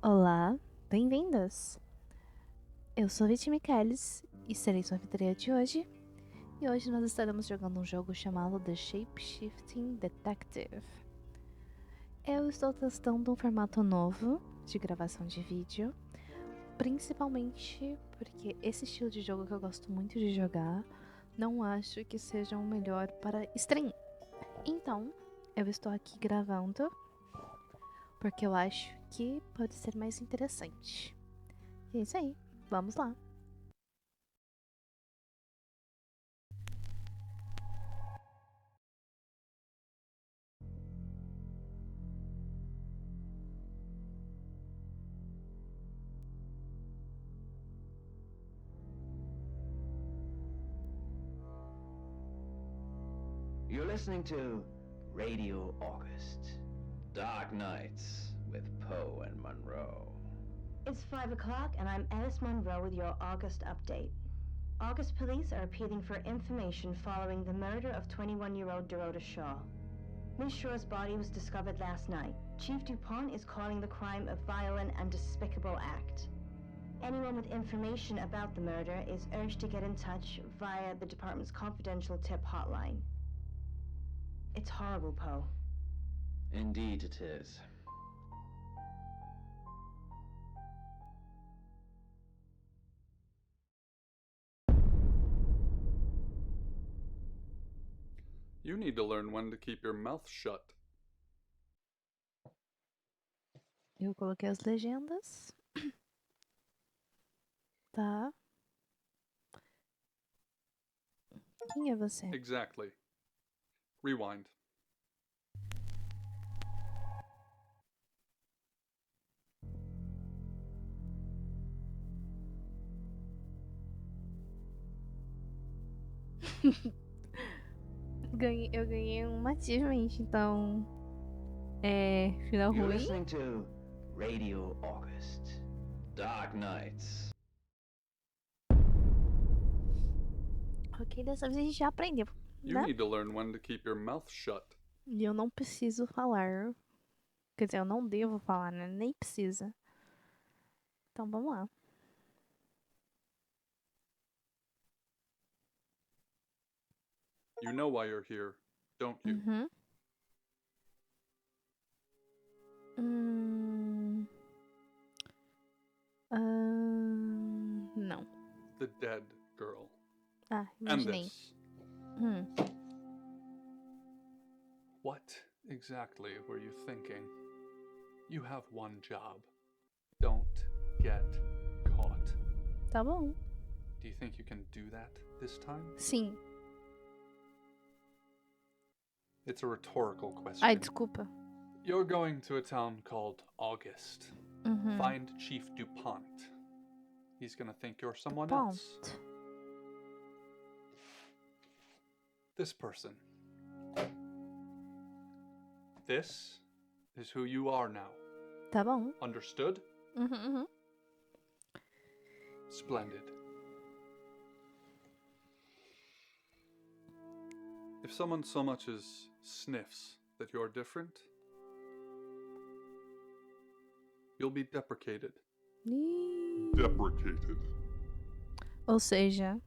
Olá, bem-vindas! Eu sou vityamikaelis e serei sua anfitriã de hoje. E hoje nós estaremos jogando um jogo chamado The Shapeshifting Detective. Eu estou testando um formato novo de gravação de vídeo, principalmente porque esse estilo de jogo que eu gosto muito de jogar, não acho que seja o melhor para stream. Então, eu estou aqui gravando porque eu acho que pode ser mais interessante. E é isso aí, vamos lá! You're listening to Radio August. Dark Nights with Poe and Monroe. It's 5 o'clock and I'm Alice Monroe with your August update. August police are appealing for information following the murder of 21-year-old Dorota Shaw. Miss Shaw's body was discovered last night. Chief DuPont is calling the crime a violent and despicable act. Anyone with information about the murder is urged to get in touch via the department's confidential tip hotline. It's horrible, Poe. Indeed it is. You need to learn when to keep your mouth shut. Eu coloquei as legendas. Tá. Quem é você? Exactly. Rewind. Eu ganhei um achievement, então. Final You're ruim. listening to Radio August. Dark Nights. Ok, dessa vez a gente já aprendeu, You né? need to learn when to keep your mouth shut. E eu não preciso falar. Quer dizer, eu não devo falar, né? Nem precisa. Então vamos lá. You know why you're here, don't you? Uhum. Não. The dead girl. Ah, And imaginei. this. What exactly were you thinking? You have one job. Don't get caught. Tá bom. Do you think you can do that this time? Sim. It's a rhetorical question. Ai, desculpa. You're going to a town called August. Uhum. Find Chief DuPont. He's gonna think you're someone DuPont. else. This person. This is who you are now. Tá bom. Understood? Uhum. Splendid. If someone so much as sniffs that you're different, you'll be deprecated. Deprecated. Ou seja,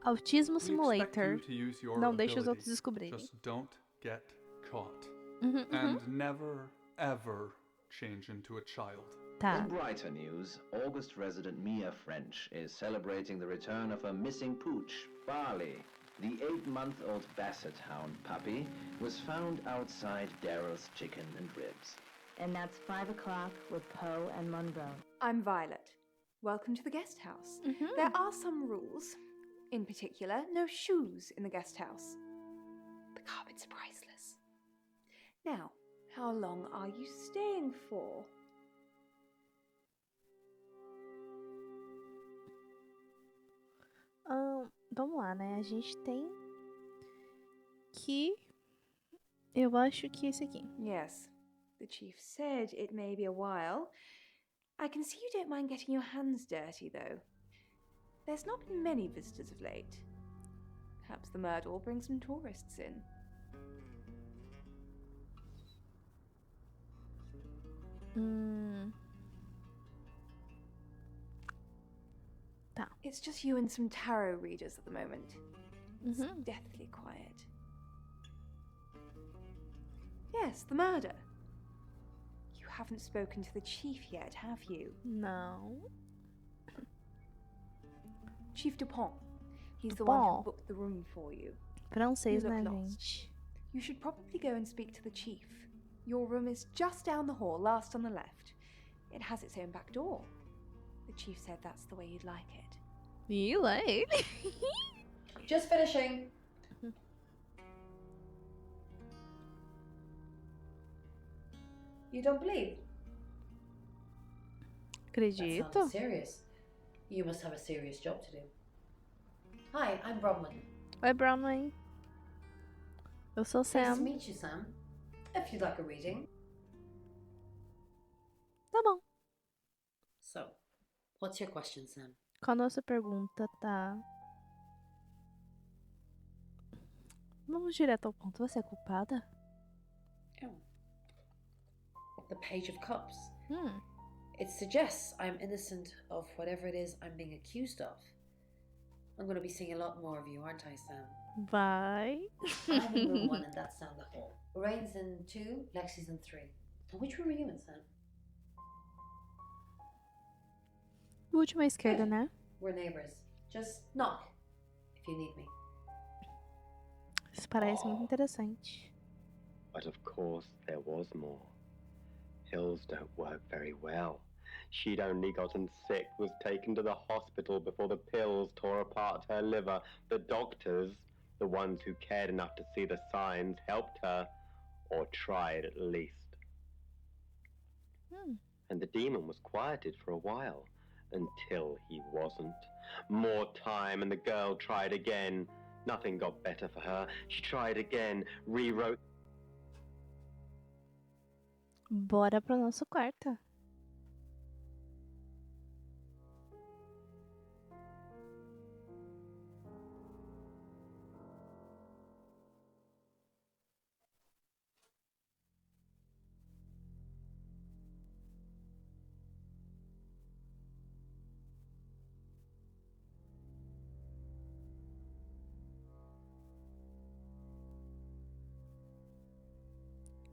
Autismo We expect Simulator. you to use your Não deixa os ability. outros descobrirem. Just don't get caught. Uhum. And never, ever change into a child. Tá. In brighter news, August resident Mia French is celebrating the return of her missing pooch, Barley. The 8-month-old Basset Hound puppy was found outside Daryl's Chicken and Ribs. And that's 5 o'clock with Poe and Monroe. I'm Violet. Welcome to the guest house. Uhum. There are some rules. In particular, no shoes in the guest house. The carpets are priceless. Now, how long are you staying for? Vamos lá, né? A gente tem que... Eu acho que esse aqui. Yes, the chief said it may be a while. I can see you don't mind getting your hands dirty, though. There's not been many visitors of late. Perhaps the murder will bring some tourists in. It's just you and some tarot readers at the moment. It's deathly quiet. Yes, the murder. You haven't spoken to the chief yet, have you? Não. Chief Dupont. He's the one who Dupont. booked the room for you. Francês, You look né, lost. gente? You should probably go and speak to the chief. Your room is just down the hall, last on the left. It has its own back door. The chief said that's the way you'd like it. You like? Just finishing. You don't believe? That Acredito. sounded serious. You must have a serious job to do. Hi, I'm Bronwyn. Oi, Brownway. Eu sou Nice to Sam. meet you, Sam. If you'd like a reading. Tá bom. So, what's your question, Sam? Qual a nossa pergunta tá? Vamos direto ao ponto. Você é culpada? Oh. The Page of Cups. Hum. It suggests I'm innocent of whatever it is I'm being accused of. I'm going to be seeing a lot more of you, aren't I, Sam? Vai. I'm in room 1 and that's down the hall. Lorraine's in 2, Lexi's in 3. And which room are you in, Sam? Última esquerda, né? We're neighbours. Just knock if you need me. Isso parece muito interessante. But of course there was more. Pills don't work very well. She'd only gotten sick, was taken to the hospital before the pills tore apart her liver. The doctors, the ones who cared enough to see the signs, helped her, or tried at least. And the demon was quieted for a while, until he wasn't. More time and the girl tried again. Nothing got better for her. She tried again, rewrote. Bora pro nosso quarto.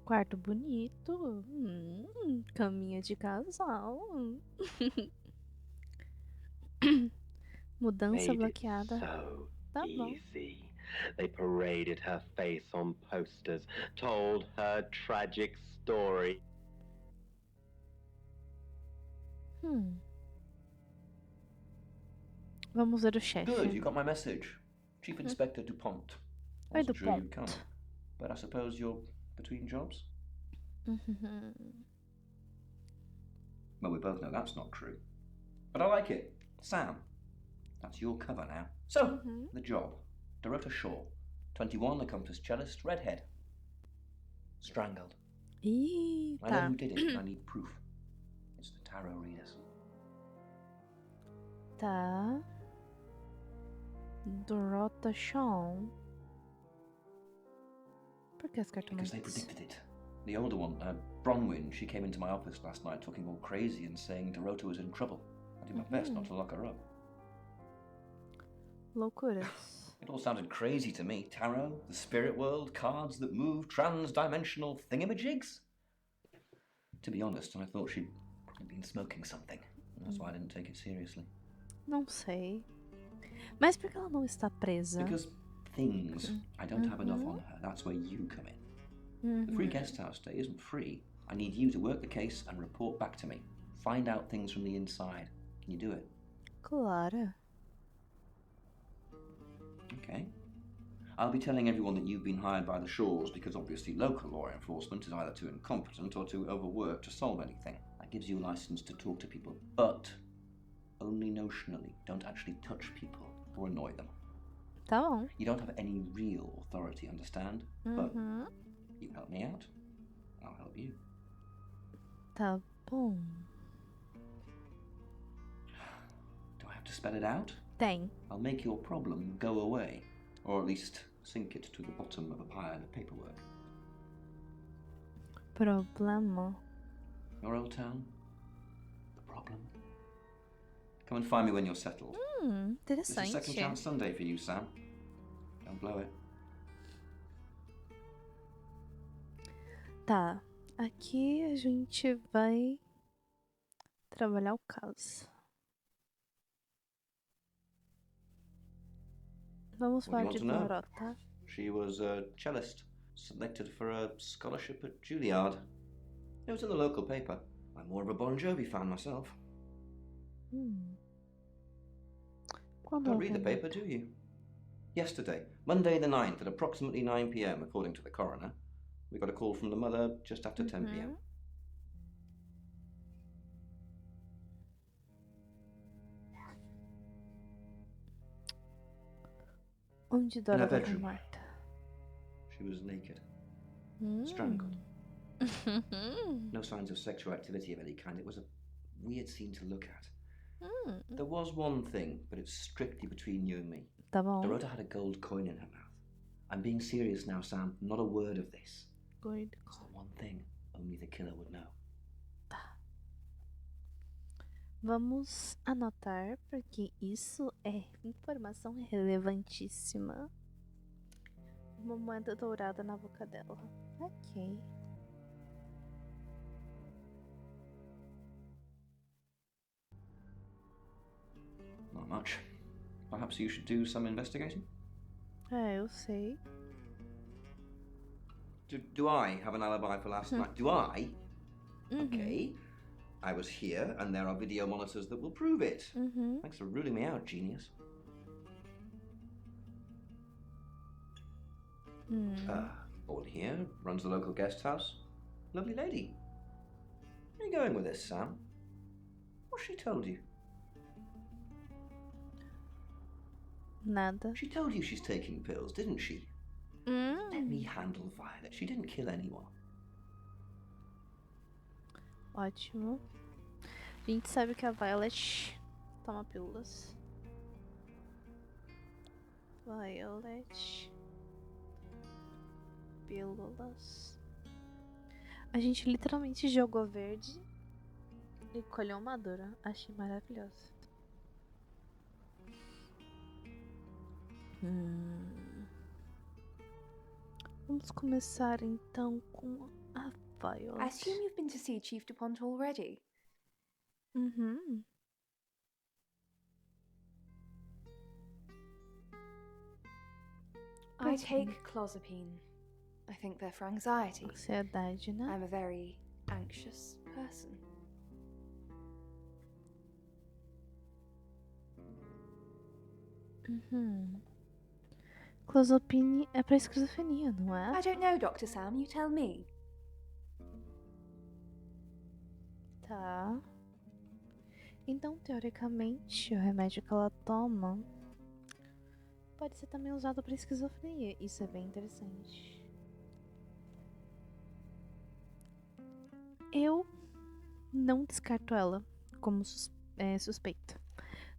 Quarto bonito. Caminha de casal. Mudança Made it bloqueada. so Tá bom. easy. They paraded her face on posters, told her tragic story. Vamos ver o chefe. Good, you got my message. Chief Inspector Dupont. Oi, Wasn't sure you'd Dupont. come, but I suppose you're between jobs? Well, we both know that's not true. But I like it. Sam, that's your cover now. So, the job. Dorota Shaw, 21, accomplished cellist, redhead. Strangled. Ih, I know tá. who did it, and I need proof. It's the tarot readers. Tá. Dorota Shaw. Por que as Because they cartomantes? predicted it. The older one, Bronwyn, she came into my office last night talking all crazy and saying Dorota was in trouble. I did my best not to lock her up. Loucuras. It all sounded crazy to me. Tarot, the spirit world, cards that move, trans-dimensional thingamajigs. To be honest, I thought she'd probably been smoking something. That's why I didn't take it seriously. Não sei. Mas por que ela não está presa? Because things, I don't have enough on her. That's where you come in. The free guest house stay isn't free. I need you to work the case and report back to me. Find out things from the inside. Can you do it? Claro. Okay. I'll be telling everyone that you've been hired by the Shaws because obviously local law enforcement is either too incompetent or too overworked to solve anything. That gives you a license to talk to people, but only notionally. Don't actually touch people or annoy them. Tá bom. You don't have any real authority, understand? But you help me out, I'll help you. Tá bom. Do I have to spell it out? Tem. I'll make your problem go away, or at least sink it to the bottom of a pile of paperwork. Problema. Your old town? The problem? Come and find me when you're settled. This is Second Interessante. Chance Sunday for you, Sam. Don't blow it. Tá. Aqui a gente vai trabalhar o caso. Vamos What do falar you want de to know? Dorota. She was a cellist, selected for a scholarship at Juilliard. It was in the local paper. I'm more of a Bon Jovi fan myself. Quando Don't ela read the foi paper, do you? Yesterday, Monday the 9th, at approximately 9 p.m., according to the coroner. We got a call from the mother just after 10 p.m. Onde In her Dorota foi bedroom. morta? She was naked, strangled. No signs of sexual activity of any kind. It was a weird scene to look at. There was one thing, but it's strictly between you and me. Tá bom. Dorota had a gold coin in her mouth. I'm being serious now, Sam. Not a word of this. Gold It's the one thing only the killer would know. Vamos anotar, porque isso é informação relevantíssima. Uma moeda dourada na boca dela. Ok. Not much. Perhaps you should do some investigating? Eu sei. Do I have an alibi for last night? Do I? Okay. I was here, and there are video monitors that will prove it. Thanks for ruling me out, genius. Born here, runs the local guest house. Lovely lady. Where are you going with this, Sam? What's she told you? Nada. She told you she's taking pills, didn't she? Let me handle Violet. She didn't kill anyone. Ótimo. A gente sabe que a Violet toma pílulas. Violet. Pílulas. A gente literalmente jogou verde e colheu madura. Achei maravilhoso. Vamos começar então com a Violet. I assume you've been to see Chief DuPont already. I take clozapine. I think they're for anxiety. Ansiedade, né? I'm a very anxious person. Clozapine é pra esquizofrenia, não I é? don't know, Dr. Sam, you tell me. Tá. Então, teoricamente, o remédio que ela toma pode ser também usado pra esquizofrenia. Isso é bem interessante. Eu não descarto ela como suspeita.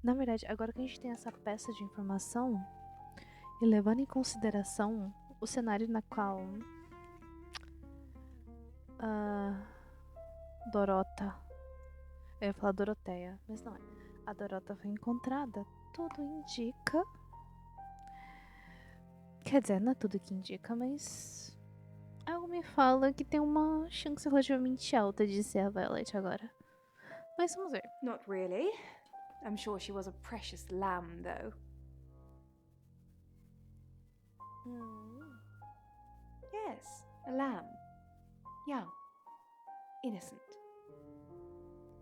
Na verdade, agora que a gente tem essa peça de informação, e levando em consideração o cenário na qual Dorota, eu ia falar Doroteia, mas não é. A Dorota foi encontrada. Tudo indica. Quer dizer, não é tudo que indica, mas algo me fala que tem uma chance relativamente alta de ser a Violet agora. Mas vamos ver. Not really. I'm sure she was a precious lamb, though. Yes, a lamb. Young. Innocent.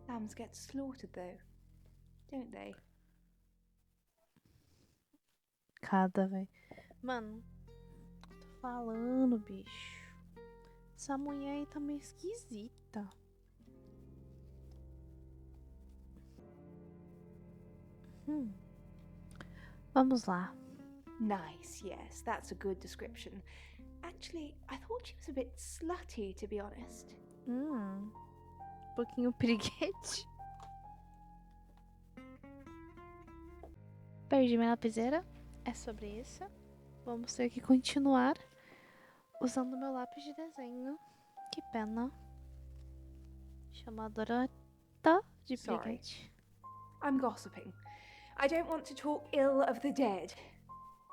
Lambs get slaughtered, though, don't they? Cada, velho. Mano, tô falando, bicho. Essa mulher aí tá meio esquisita. Vamos lá. Nice, yes, that's a good description. Actually, I thought she was a bit slutty, to be honest. Um pouquinho piriguete. Perdi minha lapiseira. É sobre isso. Vamos ter que continuar usando meu lápis de desenho. Que pena. Chama Dorota de Sorry. piriguete. I'm gossiping. I don't want to talk ill of the dead.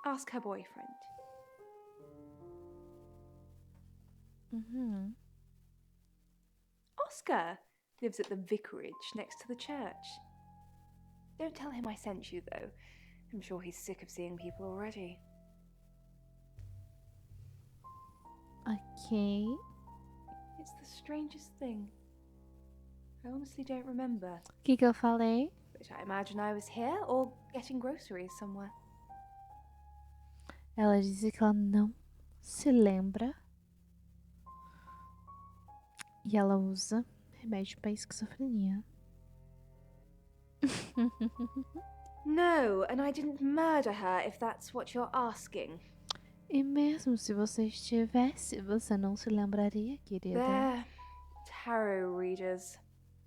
Ask her boyfriend. Oscar lives at the vicarage next to the church. Don't tell him I sent you, though. I'm sure he's sick of seeing people already. Ok. It's the strangest thing. I honestly don't remember, O que eu falei? but I imagine I was here or getting groceries somewhere. Ela disse que ela não se lembra. E ela usa remédio para esquizofrenia. No, and I didn't murder her if that's what you're asking. E mesmo se você estivesse, você não se lembraria, querida. They're tarot readers.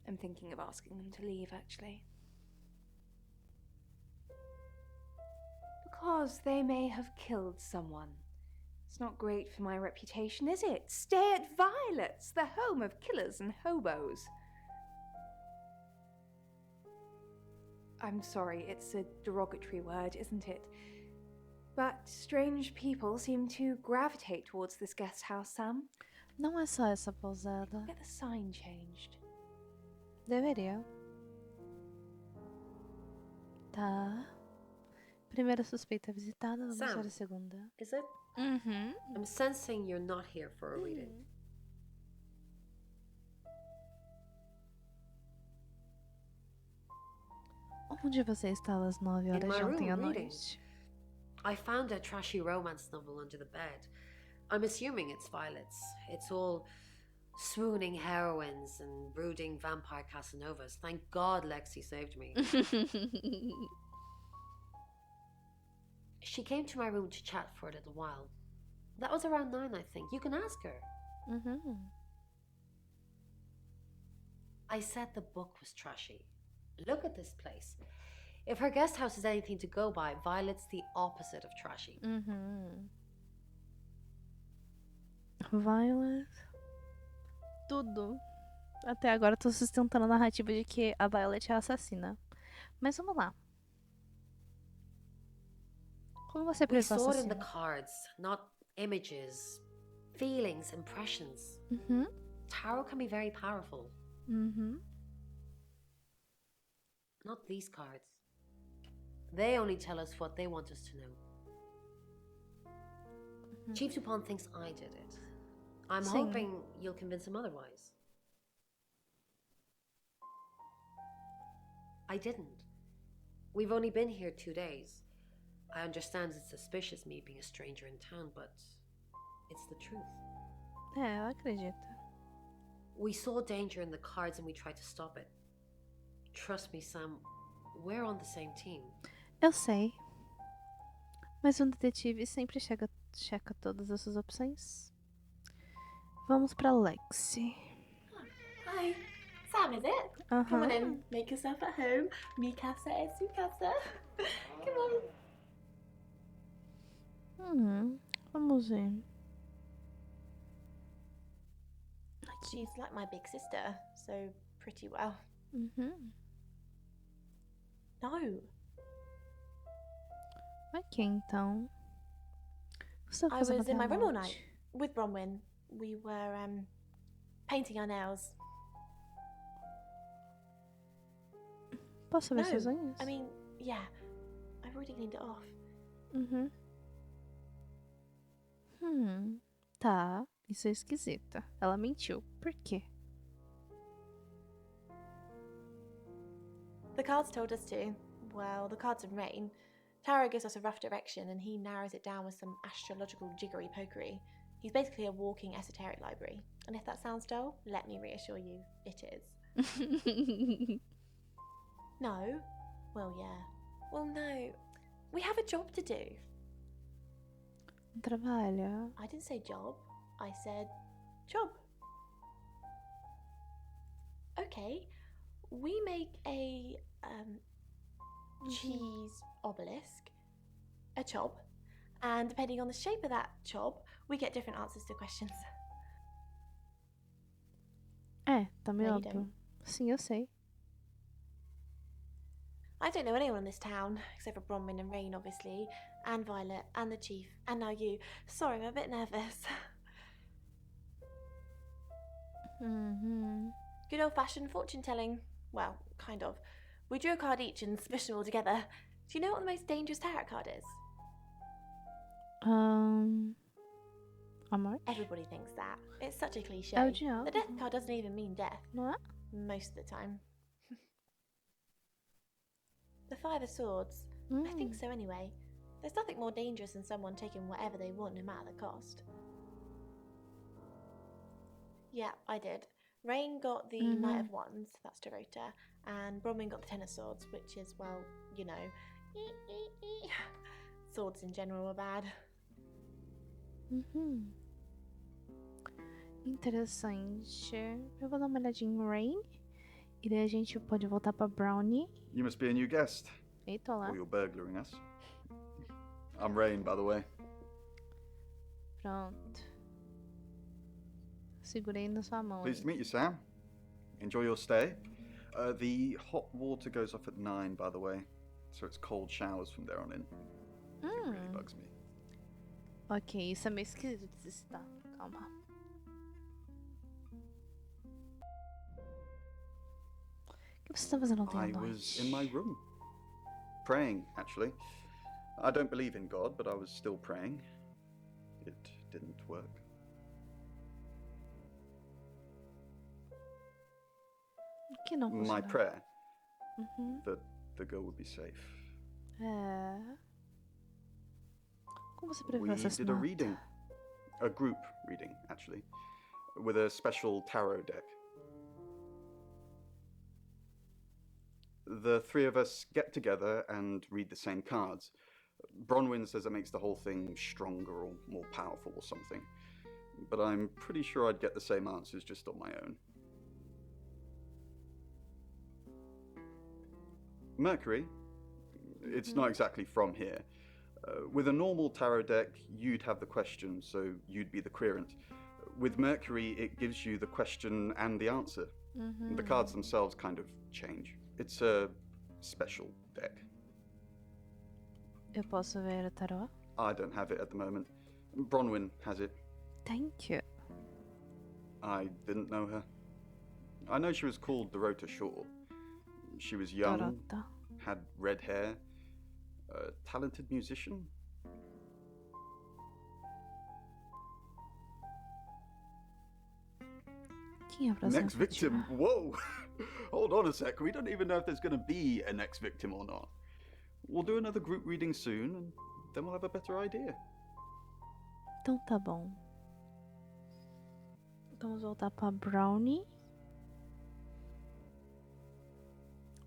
I'm thinking of asking them to leave, actually. Because they may have killed someone. It's not great for my reputation, is it? Stay at Violet's, the home of killers and hobos. I'm sorry, it's a derogatory word, isn't it? But strange people seem to gravitate towards this guest house, Sam. Não é só essa pousada. Get the sign changed. Deveria. Tá. Primeira suspeita visitada, vamos Sam. ver a segunda. Is it? Uhum. I'm sensing you're not here for a reading. Onde você estava às 9 horas my de ontem à room, reading. noite? I found a trashy romance novel under the bed. I'm assuming it's Violet's. It's all swooning heroines and brooding vampire Casanovas. Thank God Lexi saved me. She came to my room to chat for a little while. That was around 9, I think. You can ask her. Uhum. I said the book was trashy. Look at this place. If her guest house is anything to go by, Violet's the opposite of trashy. Uhum. Violet. Tudo. Até agora eu tô sustentando a narrativa de que a Violet é a assassina. Mas vamos lá. Como você We preçou a saw it in the assassina? cards, not images, feelings, impressions. Uhum. Tarot can be very powerful. Uhum. Not these cards. They only tell us what they want us to know. Chief Dupont thinks I did it. I'm Sim. hoping you'll convince him otherwise. I didn't. We've only been here 2 days. I understand it's suspicious me being a stranger in town, but it's the truth. É, eu acredito. We saw danger in the cards and we tried to stop it. Trust me, Sam, we're on the same team. Eu sei. Mas um detetive sempre checa todas essas opções. Vamos pra Lexi. Hi, Sam, is it? Come on in, make yourself at home. Mi casa es su casa. Come on. Vamos ver. She's like my big sister, so pretty well. No, Ok, então. Você tá I fazendo was in até my a room all noite? night with Bronwyn. We were painting our nails. Posso ver No, suas unhas? I mean, yeah, I've already cleaned it off. Tá, isso é esquisito. Ela mentiu. Por quê? The cards told us to. Well, the cards of rain. Tarot gives us a rough direction and he narrows it down with some astrological jiggery pokery. He's basically a walking esoteric library. And if that sounds dull, let me reassure you, it is. No? Well, yeah. Well, no. We have a job to do. Trabalha. I didn't say job. I said job. Okay. We make a cheese obelisk, a chob, and depending on the shape of that chob, we get different answers to questions. É, tá meio No, you óbvio. don't. Sim, eu sei. I don't know anyone in this town, except for Bronwyn and Rain, obviously, and Violet, and the Chief, and now you. Sorry, I'm a bit nervous. Good old-fashioned fortune-telling. Well, kind of. We drew a card each and smushed them all together. Do you know what the most dangerous tarot card is? A morte? Everybody thinks that. It's such a cliche. É o diabo. The death card doesn't even mean death. Não é? Most of the time. The Five of Swords. I think so anyway. There's nothing more dangerous than someone taking whatever they want, no matter the cost. Yeah, I did. Rain got the Knight of Wands, that's Dorota, and Bronwyn got the Ten of Swords, which is, well, you know, swords in general are bad. Interessante. Eu vou dar uma olhadinha em Rain. E daí a gente pode voltar pra Brownie. You must be a new guest. Eita lá. Or you're burglaring us. I'm Rain, by the way. Pronto. Segurei na sua mão. Pleased to meet you, Sam. Enjoy your stay. The hot water goes off at 9, by the way. So it's cold showers from there on in. It really bugs me. Ok, isso é meio esquisito de citar. Calma. O que você está fazendo ontem à I noite? was in my room. Praying, actually. I don't believe in God, but I was still praying. It didn't work. O que não funcionou? My prayer that the girl would be safe. É. Como você preveu We essa did a reading. A group reading, actually. With a special tarot deck. The three of us get together and read the same cards. Bronwyn says it makes the whole thing stronger or more powerful or something. But I'm pretty sure I'd get the same answers just on my own. Mercury, it's not exactly from here. With a normal tarot deck, you'd have the question, so you'd be the querent. With Mercury, it gives you the question and the answer. The cards themselves kind of change. It's a special deck. Eu posso ver o tarô? I don't have it at the moment. Bronwyn has it. Thank you. I didn't know her. I know she was called Dorota Shaw. She was young, Dorota. had red hair, a talented musician. Quem é a próxima Next victim? Whoa! Hold on a sec, we don't even know if there's going to be a next victim or not. We'll do another group reading soon, and then we'll have a better idea. Então tá bom. Vamos voltar pra Brownie.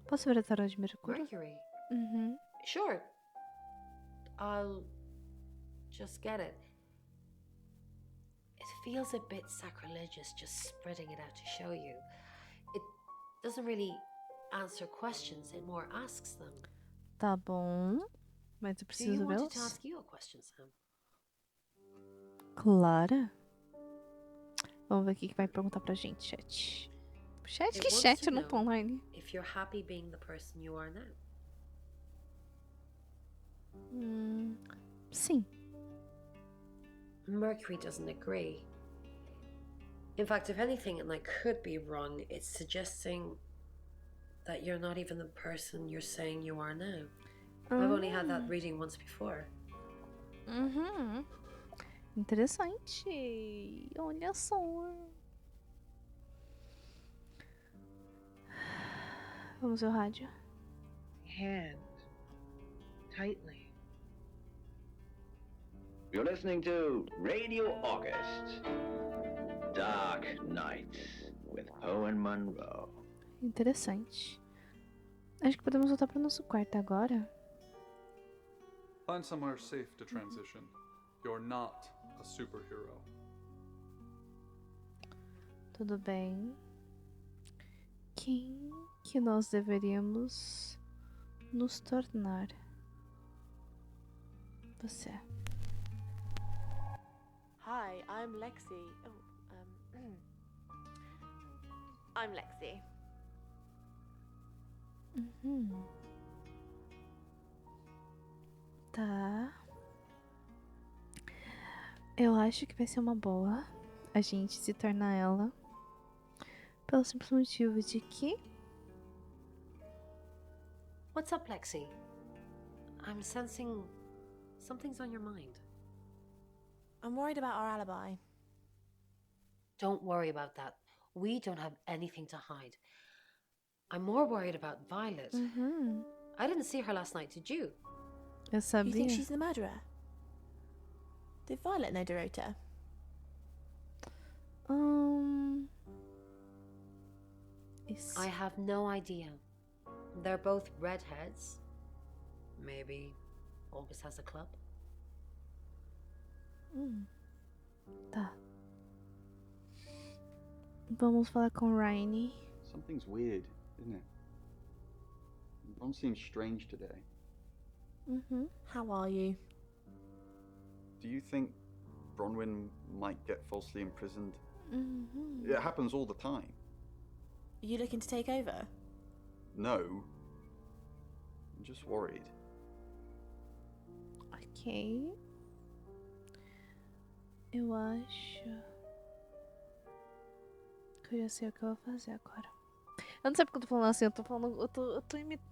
Posso ver o tarô de Mercúrio? Mercury? Uhum. Sure. I'll just get it. It feels a bit sacrilegious just spreading it out to show you. It doesn't really answer questions, it more asks them. Tá bom. Mas eu Do you preciso want it to vê-los? ask you a question, Sam? Claro. Vamos ver o que vai perguntar pra gente, chat. Chat? It Que wants chat? to Eu não tô know online. if you're happy being the person you are now. Sim. Mercury doesn't agree. In fact, if anything, and I could be wrong, it's suggesting that you're not even the person you're saying you are now. I've only had that reading once before. Uhum. Interessante. Olha só. Vamos ver o rádio. Hand. Tightly. You're listening to Radio August. Dark Nights with Poe and Monroe. Interessante. Acho que podemos voltar para o nosso quarto agora. Find somewhere safe to transition. You're not a superhero. Tudo bem. Quem que nós deveríamos nos tornar? Você. Hi, I'm Lexi. I'm Lexi. Tá. Eu acho que vai ser uma boa a gente se tornar ela. Pelo simples motivo de que... What's up, Lexi? I'm sensing something's on your mind. I'm worried about our alibi. Don't worry about that. We don't have anything to hide. I'm more worried about Violet. Uhum. I didn't see her last night, did you? Eu sabia. You think she's the murderer? Did Violet know Dorota? I have no idea. They're both redheads. Maybe August has a club. Tá. Vamos falar com Ryan. Something's weird, isn't it? Ron seems strange today. How are you? Do you think Bronwyn might get falsely imprisoned? It happens all the time. Are you looking to take over? No. I'm just worried. Ok. Eu acho que eu já sei o que eu vou fazer agora. Eu não sei porque eu tô falando assim,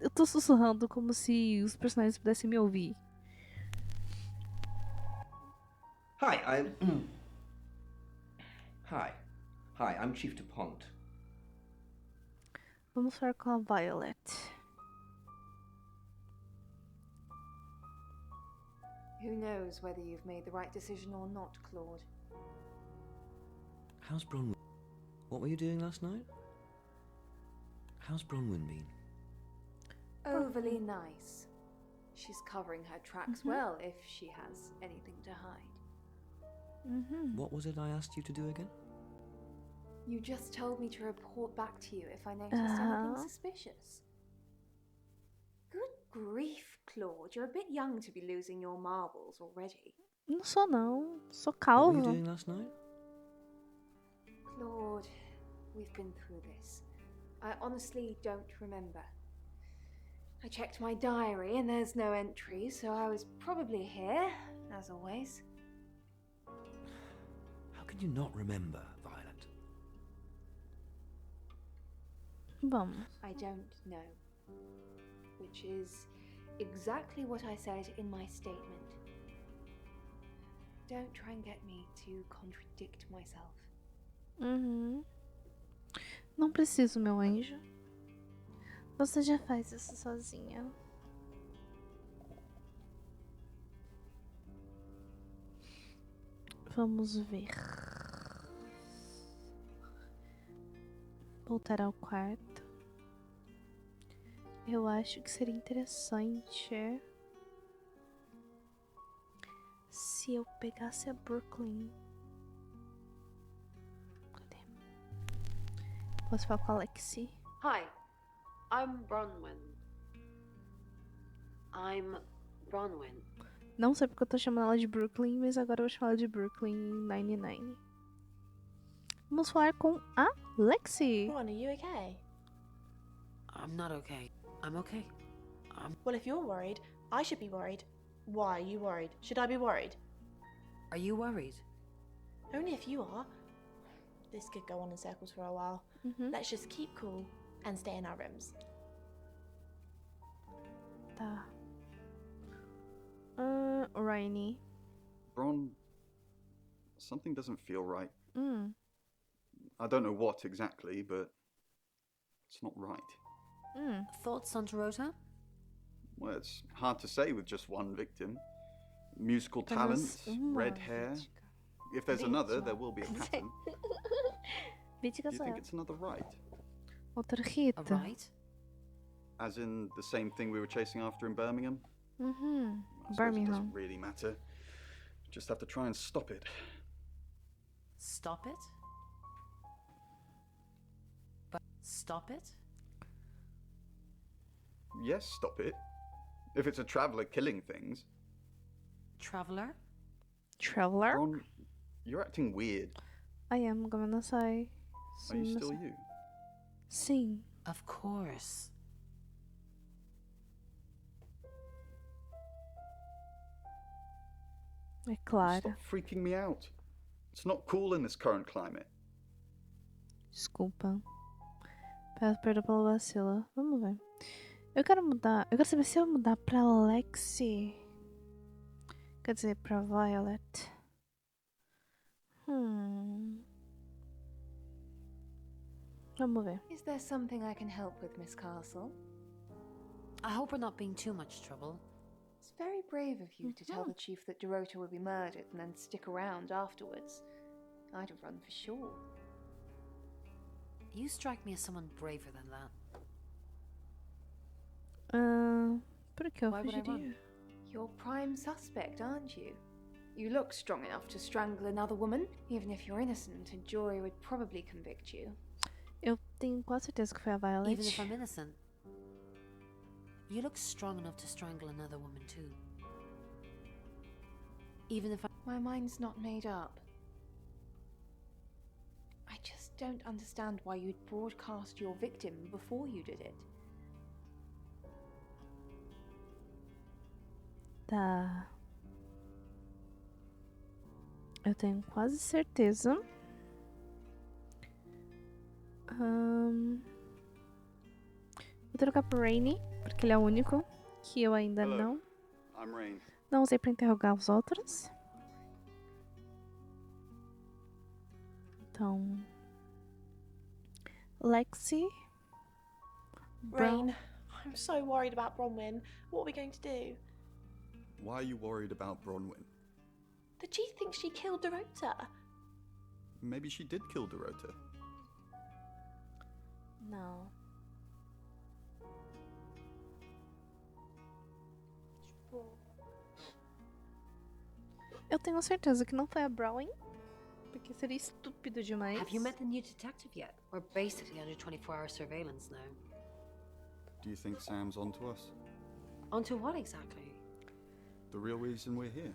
eu tô sussurrando como se os personagens pudessem me ouvir. Hi, Hi, I'm Chief DuPont. Vamos falar com a Violet. Who knows whether you've made the right decision or not, Claude? How's Bronwyn? What were you doing last night? How's Bronwyn been? Overly nice. She's covering her tracks well if she has anything to hide. What was it I asked you to do again? You just told me to report back to you if I noticed anything suspicious. Good grief, Claude. You're a bit young to be losing your marbles already. Não sou não, sou What calvo. were you doing last night? Claude, we've been through this. I honestly don't remember. I checked my diary and there's no entry, so I was probably here, as always. How can you not remember, Violet? Vamos. I don't know. Which is exactly what I said in my statement. Don't try and get me to contradict myself. Não preciso, meu anjo. Você já faz isso sozinha. Vamos ver. Voltar ao quarto. Eu acho que seria interessante se eu pegasse a Brooklyn. Cadê? Posso falar com a Lexi? Hi, I'm Bronwyn. Não sei porque eu tô chamando ela de Brooklyn, mas agora eu vou chamar ela de Brooklyn 99. Vamos falar com a Lexi. Ron, are you okay? I'm not okay. I'm okay. Well, if you're worried, I should be worried. Why are you worried? Should I be worried? Are you worried? Only if you are. This could go on in circles for a while. Let's just keep cool and stay in our rooms. Tá. Rainy. Bron, something doesn't feel right. I don't know what exactly, but it's not right. Thoughts on Dorota? Well, it's hard to say with just one victim. Musical talent, red hair. If there's another, there will be a pattern. Do you think it's another right? Outra Rita. A right? As in the same thing we were chasing after in Birmingham? I suppose it Birmingham. doesn't really matter. Just have to try and stop it. Stop it? But stop it? Yes, stop it. If it's a traveller killing things. Traveler? Traveler? Bron, you're acting weird. I am gonna say. Are you still you? Sim. Of course. É claro. Stop freaking me out. It's not cool in this current climate. Desculpa. Peço perdão pelo vacilo. Vamos ver. Eu quero mudar. Eu quero saber se eu mudar pra Lexi. Quer dizer, pra Violet. Vamos ver. Is there something I can help with, Miss Castle? I hope we're not being too much trouble. It's very brave of you to tell the chief that Dorota would be murdered and then stick around afterwards. I'd have run for sure. You strike me as someone braver than that. Por que eu Why would I fugiria? run? You're prime suspect, aren't you? You look strong enough to strangle another woman. Even if you're innocent, a jury would probably convict you. Eu tenho quase certeza que foi a Violet. Even if I'm innocent. You look strong enough to strangle another woman too. Even if My mind's not made up. I just don't understand why you'd broadcast your victim before you did it. Tá. Eu tenho quase certeza. Vou trocar pro Rainy, porque ele é o único que eu ainda Hello, I'm Rain. não usei pra interrogar os outros. Então, Lexi, Rain, I'm so worried about Bronwyn. What are we going to do? Why are you worried about Bronwyn? The chief thinks she killed Dorota. Maybe she did kill Dorota. Não. Eu tenho certeza que não foi a Bronwyn, porque seria estúpido demais. have you met the new detective yet? We're basically under 24-hour surveillance now. Do you think Sam's onto us? Onto what exactly? The real reason we're here?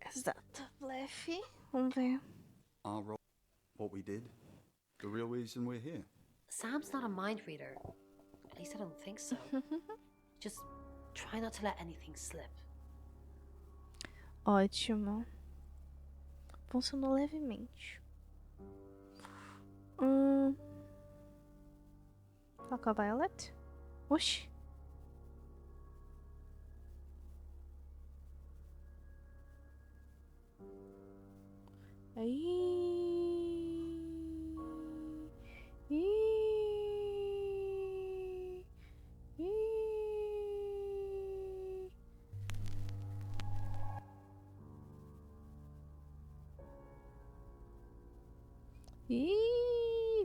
Exato, blefe. Vamos ver. Our role, what we did? The real reason we're here? Sam's not a mind reader. At least I don't think so. Just try not to let anything slip. Ótimo. Funcionou levemente. Fala com a Violet? Oxi.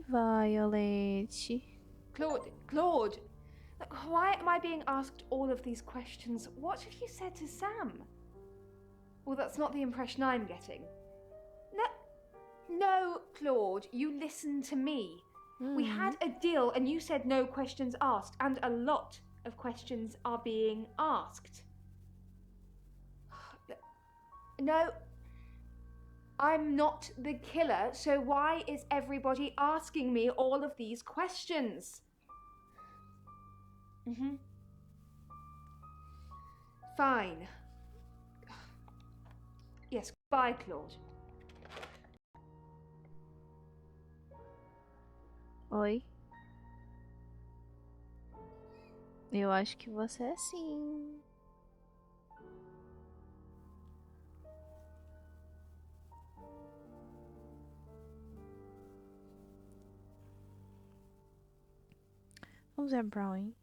Violet. Claude, look, why am I being asked all of these questions? What have you said to Sam? Well, that's not the impression I'm getting. No, Claude, you listen to me. We had a deal and you said no questions asked, and a lot of questions are being asked. No, I'm not the killer, so why is everybody asking me all of these questions? Fine. Yes, bye, Claude. Oi. Eu acho que você é sim. Vamos ver a Brown.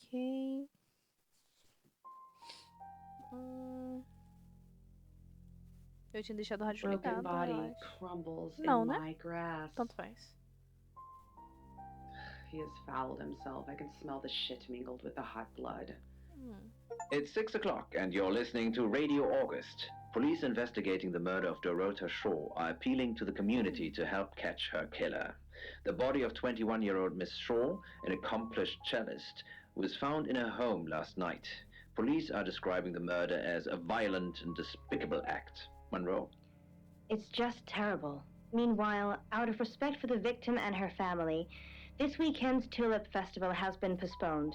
Ok. Eu tinha deixado o rádio Broken ligado, body eu acho. crumbles Não, in né? my grasp. Tanto faz. He has fouled himself. I can smell the shit mingled with the hot blood. It's 6 o'clock and you're listening to Radio August. Police investigating the murder of Dorota Shaw are appealing to the community to help catch her killer. The body of 21-year-old Miss Shaw, an accomplished cellist, was found in her home last night. Police are describing the murder as a violent and despicable act. Monroe. It's just terrible. Meanwhile, out of respect for the victim and her family, this weekend's Tulip Festival has been postponed.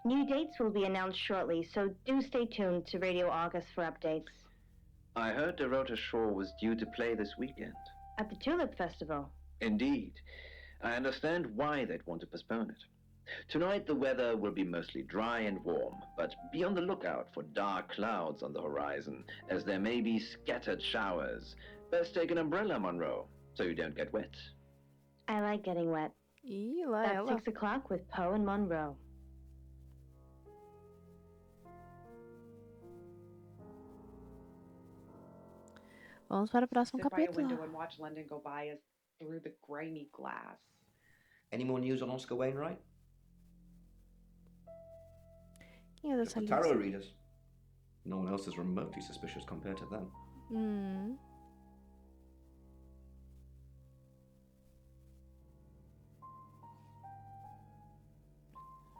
New dates will be announced shortly, so do stay tuned to Radio August for updates. I heard Dorota Shaw was due to play this weekend. At the Tulip Festival. Indeed. I understand why they'd want to postpone it. Tonight the weather will be mostly dry and warm, but be on the lookout for dark clouds on the horizon, as there may be scattered showers. Best take an umbrella, Monroe, so you don't get wet. I like getting wet. Ih, lá That's ela. 6 o'clock with Poe and Monroe. Vamos para o próximo Sit by a window capítulo. and watch London go by as through the grimy glass. Any more news on Oscar Wainwright? Quem é Just dessa the tarot lista? readers. No one else is remotely suspicious compared to them.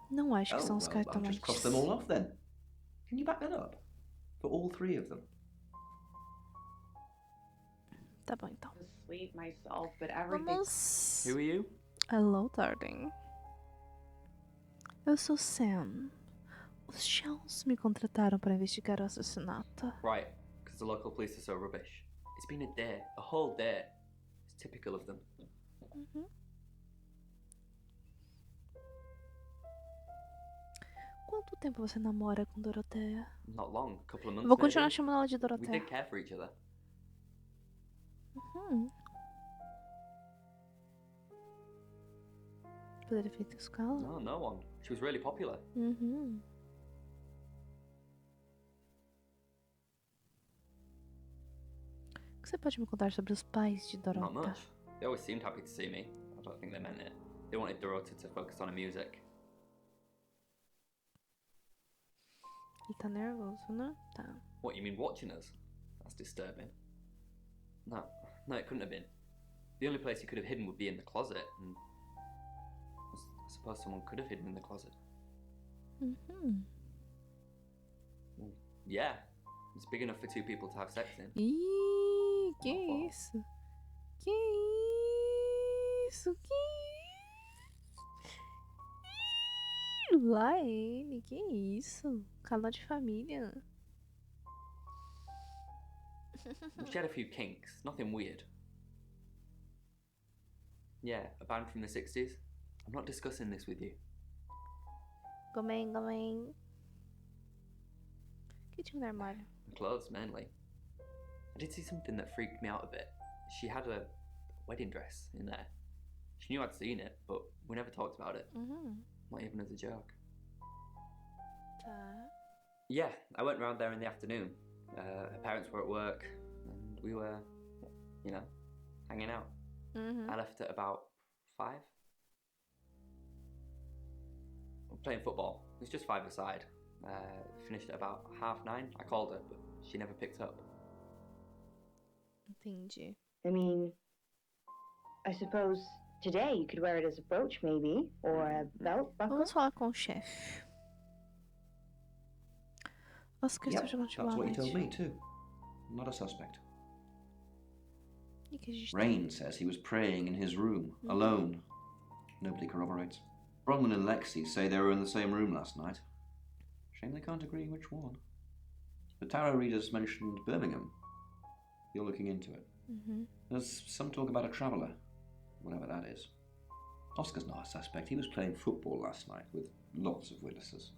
Não acho que são os I'll just cartomantes. cross them all off then. Can you back that up? For all three of them? Tá bom, então. To sleep myself, but everything. Vamos. Who are you? Hello, darling. Eu sou Sam. Os Shaws me contrataram para investigar o assassinato. Right, because the local police are so rubbish. It's been a day, a whole day. It's typical of them. Quanto tempo você namora com Doroteia? Not long, a couple of months. Eu vou continuar maybe. chamando ela de We Doroteia. did care for each other. Poderia ter feito isso com ela? No, no one. She was really popular. O que você pode me contar sobre os pais de Not Dorota? much. They always seemed happy to see me. I don't think they meant it. They wanted Dorota to focus on her music. Ele tá nervoso, né? Tá. What, you mean watching us? That's disturbing. No, no, it couldn't have been. The only place he could have hidden would be in the closet, and I suppose someone could have hidden in the closet. Yeah, it's big enough for two people to have sex in. Ih, que Not far. isso? Que isso? Que Ih, lá ele, que isso? Canal de família. She had a few kinks, nothing weird. Yeah, a band from the 60s. I'm not discussing this with you. Gomem, gomem. O que tinha no armário? Clothes, mainly. I did see something that freaked me out a bit. She had a wedding dress in there. She knew I'd seen it, but we never talked about it. Not even as a joke. Tá. Yeah, I went round there in the afternoon. Her parents were at work, and we were, you know, hanging out. I left at about 5. Playing football. It was just 5-a-side. Finished at about 9:30. I called her, but she never picked up. Entendi. I mean, I suppose today you could wear it as a brooch, maybe, or a belt buckle. Vamos falar com o chefe. Oscar está Yep, jogando that's what he told ultimamente. me too. Not a suspect. E que a gente Rain says he was praying in his room, alone. Nobody corroborates. Bronwyn and Lexi say they were in the same room last night. Shame they can't agree which one. The tarot readers mentioned Birmingham. You're looking into it. There's some talk about a traveller, whatever that is. Oscar's not a suspect. He was playing football last night with lots of witnesses.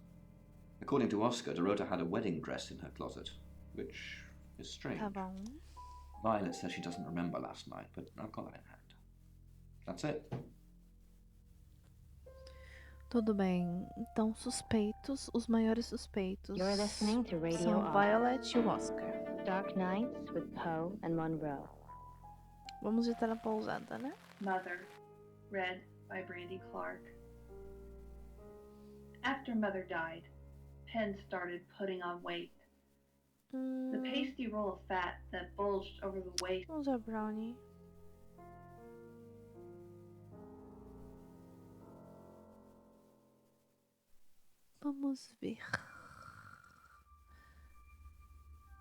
According to Oscar, Dorota had a wedding dress in her closet, which is strange. Tá bom. Violet says she doesn't remember last night, but I've got that in hand. That's it. Tudo bem. Então, suspeitos, os maiores suspeitos You're listening to Radio são August. Violet e o Oscar. Dark Nights with Poe and Monroe. Vamos estar na pousada, né? Mother, read by Brandy Clark. After Mother died, Penn started putting on weight. The pasty roll of fat that bulged over the waist. Vamos a brownie. Vamos ver.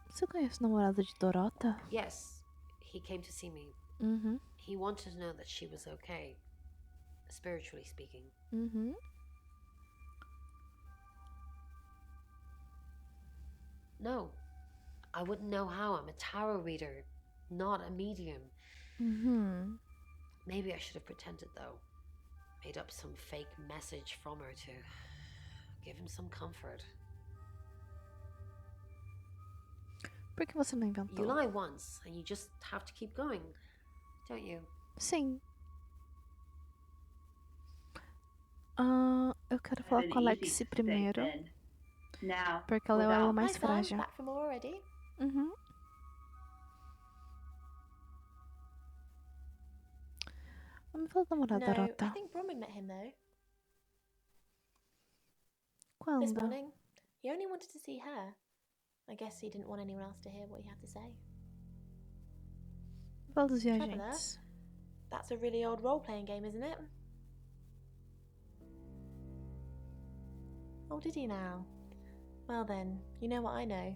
Você conhece o namorado de Dorota? Yes, he came to see me. He wanted to know that she was okay, spiritually speaking. No. I wouldn't know how. I'm a tarot reader, not a medium. Maybe I should have pretended, though. Made up some fake message from her to give him some comfort. Por que você não You inventou? lie once, and you just have to keep going, don't you? Sim. Eu quero falar com a Been easy Lexi to say primeiro. then. Now, Porque ela é o elo without mais Hi, Sam. frágil. Back from war already? Vamos falar da namorada No, I Rota. think Bronwyn met him though. This Quando? morning. He only wanted to see her. I guess he didn't want anyone else to hear what he had to say. Fala dos Traveller? viajantes. That's a really old role-playing game, isn't it? Oh, did he now? Well then, you know what I know.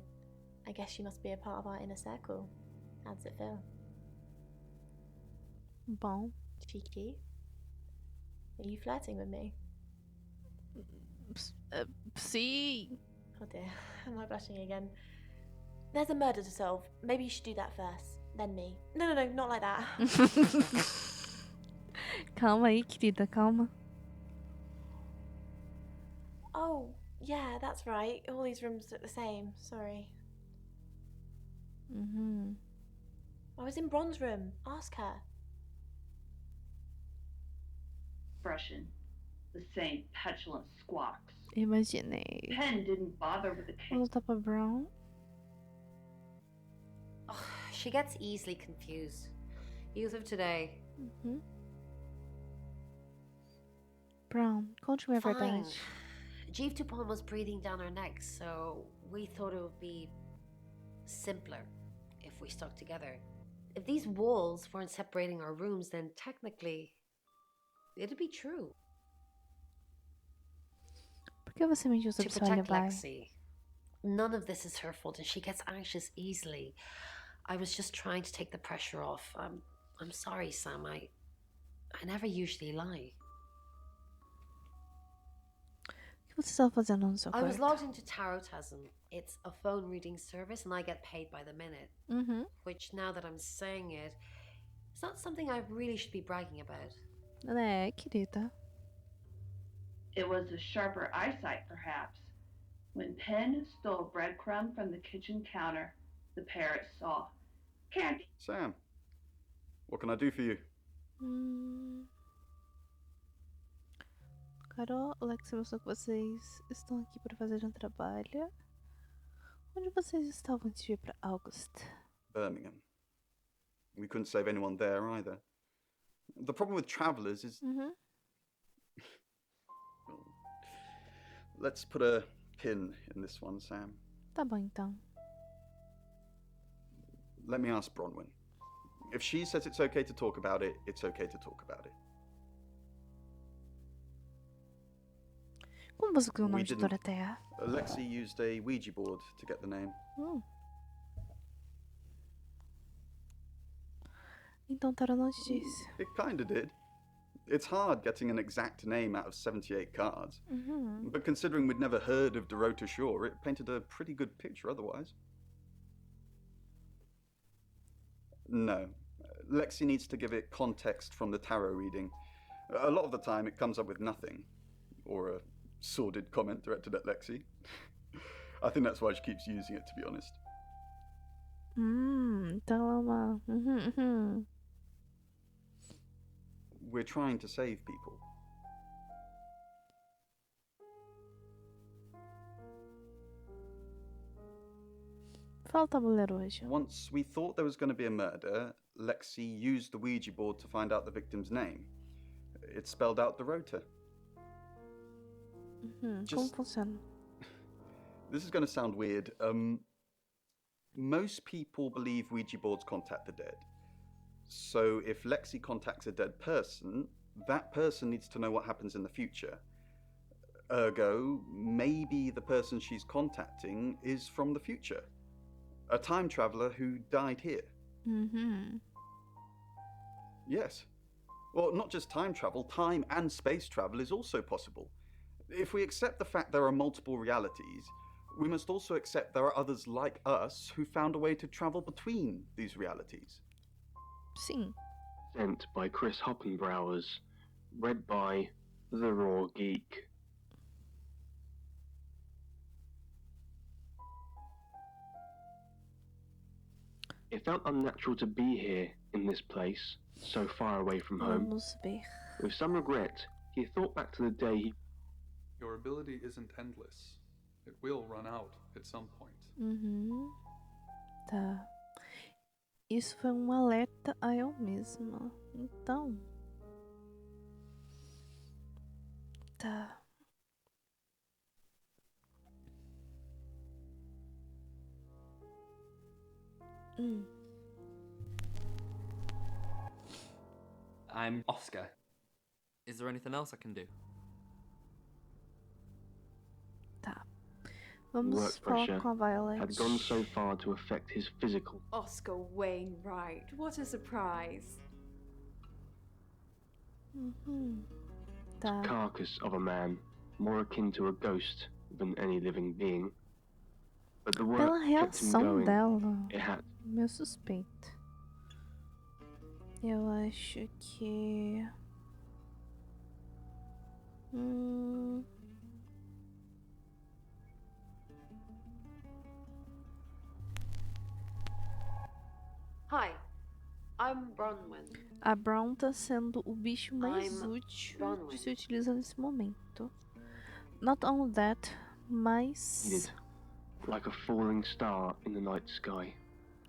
I guess you must be a part of our inner circle. How does it feel? Bom. Cheeky? Are you flirting with me? Sim. Oh dear, am I blushing again? There's a murder to solve. Maybe you should do that first, then me. No, not like that. Calma aí, querida, calma. Oh, yeah, that's right. All these rooms look the same. Sorry. I was in Bron's room. Ask her. expression, the same petulant squawks. Imaginei. Penn didn't bother with the Vou case. voltar pra Brown. Oh, she gets easily confused. Youth of today. Brown, conte-me a Fine. verdade. Jeeve Tupon was breathing down our necks, so we thought it would be simpler if we stuck together. If these walls weren't separating our rooms, then technically it'd be true. Por que você mentiu To sobre seu protect alibi? Lexi. None of this is her fault, and she gets anxious easily. I was just trying to take the pressure off. I'm sorry, Sam. I never usually lie. O que você estava fazendo no seu I was quarto? logged into Tarotasm. It's a phone reading service, and I get paid by the minute. Which, now that I'm saying it, it's not something I really should be bragging about. É, querida. It was a sharper eyesight, perhaps. When Penn stole a breadcrumb from the kitchen counter, the parrot saw. Candy. Sam, what can I do for you? Carol, Alex mostrou que vocês estão aqui para fazer um trabalho. Onde vocês estavam antes de ir para August? Birmingham. We couldn't save anyone there either. The problem with travelers is... Let's put a pin in this one, Sam. Tá bom, então. Let me ask Bronwyn. If she says it's okay to talk about it, it's okay to talk about it. Como você criou o We nome de didn't. Dorothea? Lexi used a Ouija board to get the name. Então Tara não te disse. It kinda did. It's hard getting an exact name out of 78 cards. But considering we'd never heard of Dorota Shaw, it painted a pretty good picture otherwise. No. Lexi needs to give it context from the tarot reading. A lot of the time it comes up with nothing. Or a sordid comment directed at Lexi. I think that's why she keeps using it, to be honest. Então é uma... We're trying to save people. Fala o tabuleiro hoje. Once we thought there was going to be a murder, Lexi used the Ouija board to find out the victim's name. It spelled out Dorota. Como funciona? This is going to sound weird. Most people believe Ouija boards contact the dead. So if Lexi contacts a dead person, that person needs to know what happens in the future. Ergo, maybe the person she's contacting is from the future. A time traveler who died here. Yes. Well, not just time travel, time and space travel is also possible. If we accept the fact there are multiple realities, we must also accept there are others like us who found a way to travel between these realities. Sim. Sent by Chris Hoppenbrowers. Read by The Raw Geek. It felt unnatural to be here, in this place, so far away from home. Vamos ver. With some regret, he thought back to the day he... Your ability isn't endless. It will run out at some point. Uhum. Tá. Isso foi um alerta a eu mesma. Então. Tá. I'm Oscar. Is there anything else I can do? Tá. Vamos Work falar pressure com a Violet. had gone so far to affect his physical. Oscar Wainwright, what a surprise. Tá. Carcass of a man, more akin to a ghost than any living being. But the work Pela kept him reação going. dela, It had. meu suspeito. Eu acho que. Hi, I'm Bronwyn. A Brown tá sendo o bicho mais I'm útil Bronwyn. de se utilizar nesse momento. Not only that, mas. Needed, like a falling star in the night sky.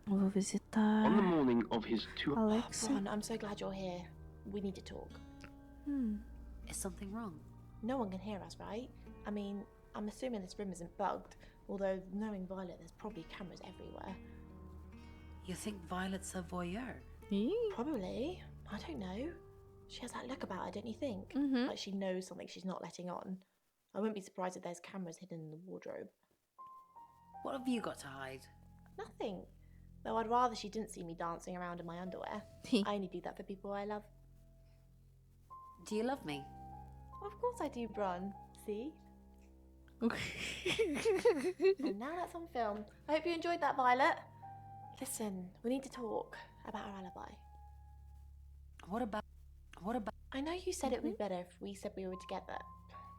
Eu vou visitar On the morning of his Alexa. Ron, I'm so glad you're here. We need to talk. Is something wrong? No one can hear us, right? I mean, I'm assuming this room isn't bugged, although knowing Violet, there's probably cameras everywhere. You think Violet's a voyeur? Probably. I don't know. She has that look about her, don't you think? Like she knows something she's not letting on. I wouldn't be surprised if there's cameras hidden in the wardrobe. What have you got to hide? Nothing. Though I'd rather she didn't see me dancing around in my underwear. I only do that for people I love. Do you love me? Of course I do, Bron. See? And now that's on film. I hope you enjoyed that, Violet. Listen, we need to talk about our alibi. What about... I know you said it would be better if we said we were together,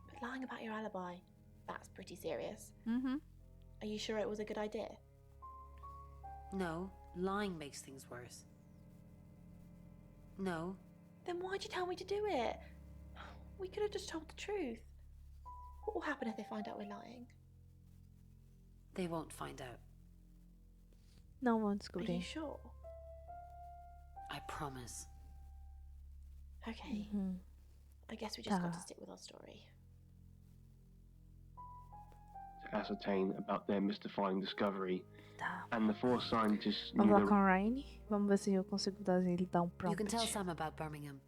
but lying about your alibi, that's pretty serious. Are you sure it was a good idea? No, lying makes things worse. No. Then why'd you tell me to do it? We could have just told the truth. What will happen if they find out we're lying? They won't find out. Não vão Are you descobrir. sure? I promise. Okay. I guess we just got to stick with our story. to ascertain about their mystifying discovery. Tá. And the four scientists Vamos knew lá the com a Ryan. Vamos ver se eu consigo dar ele dar um You can prompt. tell Sam about Birmingham.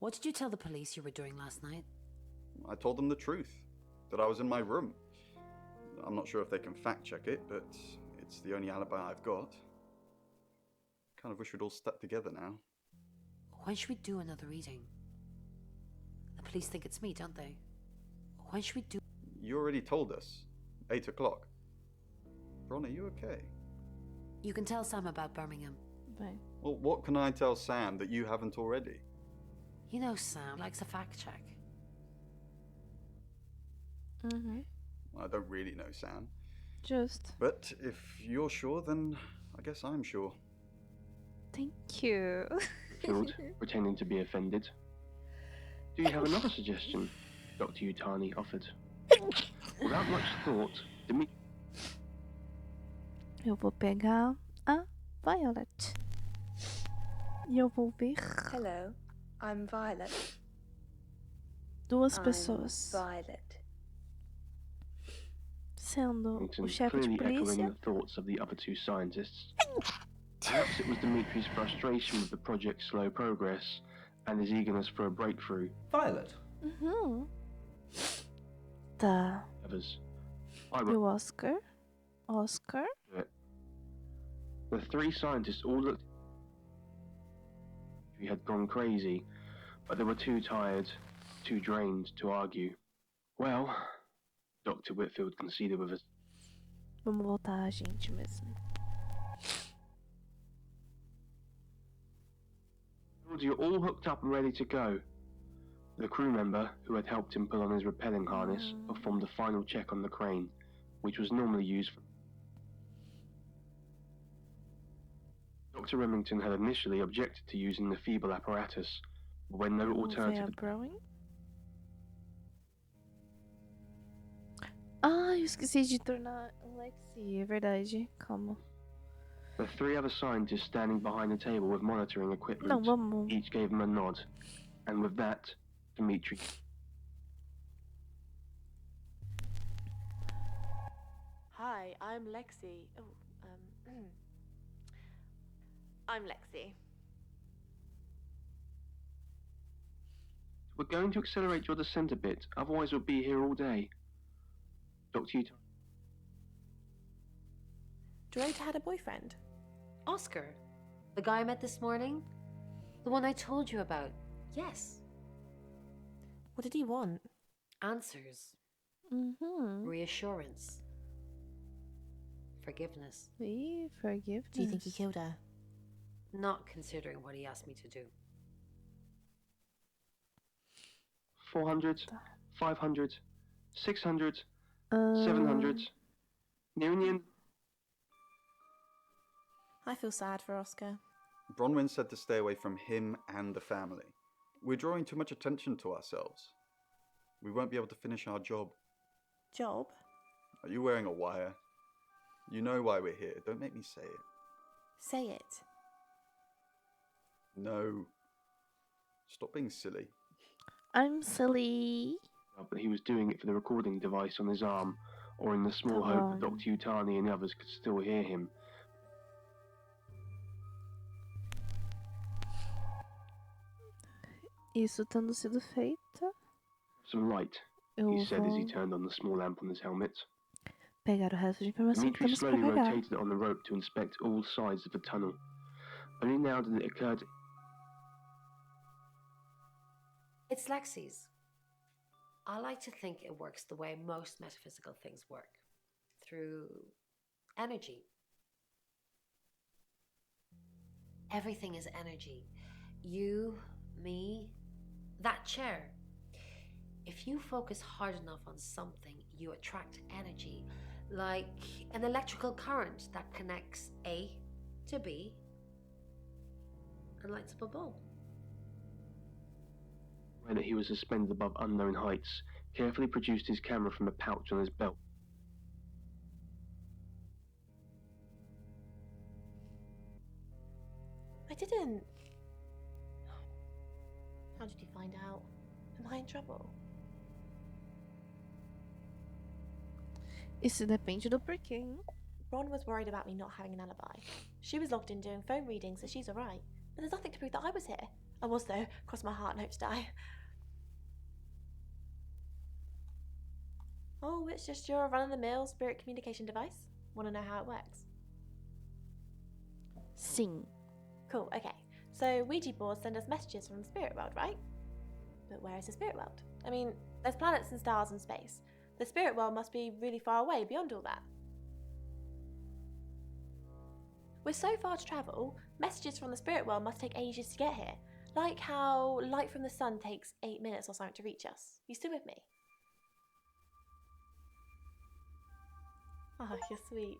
What did you tell the police you were doing last night? I told them the truth, that I was in my room. I'm not sure if they can fact check it, but it's the only alibi I've got. Kind of wish we'd all stuck together now. When should we do another reading? The police think it's me, don't they? When should we do... You already told us. 8 o'clock. Ron, are you okay? You can tell Sam about Birmingham. Bem. Well, what can I tell Sam that you haven't already? You know Sam likes a fact check. I don't really know Sam. Just. But if you're sure, then I guess I'm sure. Thank you. Killed, pretending to be offended. Do you have another suggestion? Dr. Utani offered. Without much thought, Dimitri... Eu vou pegar a Violet. E eu vou ver Hello, I'm Violet. duas pessoas. Violet. Sendo o Wellington, chefe de clearly echoing polícia. the thoughts of the other two scientists. Perhaps it was Dimitri's frustration with the project's slow progress and his eagerness for a breakthrough. Violet. Tá. Others. E o Oscar? Oscar? The three scientists all looked... He had gone crazy, but they were too tired, too drained to argue. Well, Dr. Whitfield conceded with a... Vamos voltar a gente mesmo. You're all hooked up and ready to go. The crew member, who had helped him put on his rappelling harness, performed a final check on the crane, which was normally used for... Dr. Remington had initially objected to using the feeble apparatus, but when no alternative... Ah, eu esqueci de tornar Lexi, é verdade. Calma. The three other scientists standing behind the table with monitoring equipment Não, vamos. each gave him a nod, and with that, Dimitri... Hi, I'm Lexi. I'm Lexi. We're going to accelerate your descent a bit, otherwise we'll be here all day. Dr. Utah... Dorota had a boyfriend. Oscar, the guy I met this morning? The one I told you about. Yes. What did he want? Answers. Reassurance. Forgiveness. Forgiveness. Do you think he killed her? Not considering what he asked me to do. 400, 500, 600, 700. Nearing the end... I feel sad for Oscar. Bronwyn said to stay away from him and the family. We're drawing too much attention to ourselves. We won't be able to finish our job. Job? Are you wearing a wire? You know why we're here. Don't make me say it. Say it. No. Stop being silly. I'm silly. But he was doing it for the recording device on his arm, or in the small hope that Dr. Utani and the others could still hear him. Isso tendo sido feito, Some light, he said as he turned on the small lamp on his helmet. Pegar o resto de informação que Dimitri temos para slowly pegar. rotated it on the rope to inspect all sides of the tunnel. Only now did it occur to... It's Lexi's. I like to think it works the way most metaphysical things work. Through energy. Everything is energy. You, me, that chair. If you focus hard enough on something, you attract energy, like an electrical current that connects A to B and lights up a bulb. Aware that he was suspended above unknown heights, carefully produced his camera from a pouch on his belt. I didn't. How did you find out? Am I in trouble? Isso depende do porquê, hein? Ron was worried about me not having an alibi. She was logged in doing phone readings, so she's alright. But there's nothing to prove that I was here. I was, though. Cross my heart and hope to die. Oh, it's just your run-of-the-mill spirit communication device? Want to know how it works? Sim. Cool, okay. So Ouija boards send us messages from the spirit world, right? But where is the spirit world? I mean, there's planets and stars and space. The spirit world must be really far away beyond all that. We're so far to travel, messages from the spirit world must take ages to get here. Like how light from the sun takes 8 minutes or something to reach us. You still with me? Oh, you're sweet.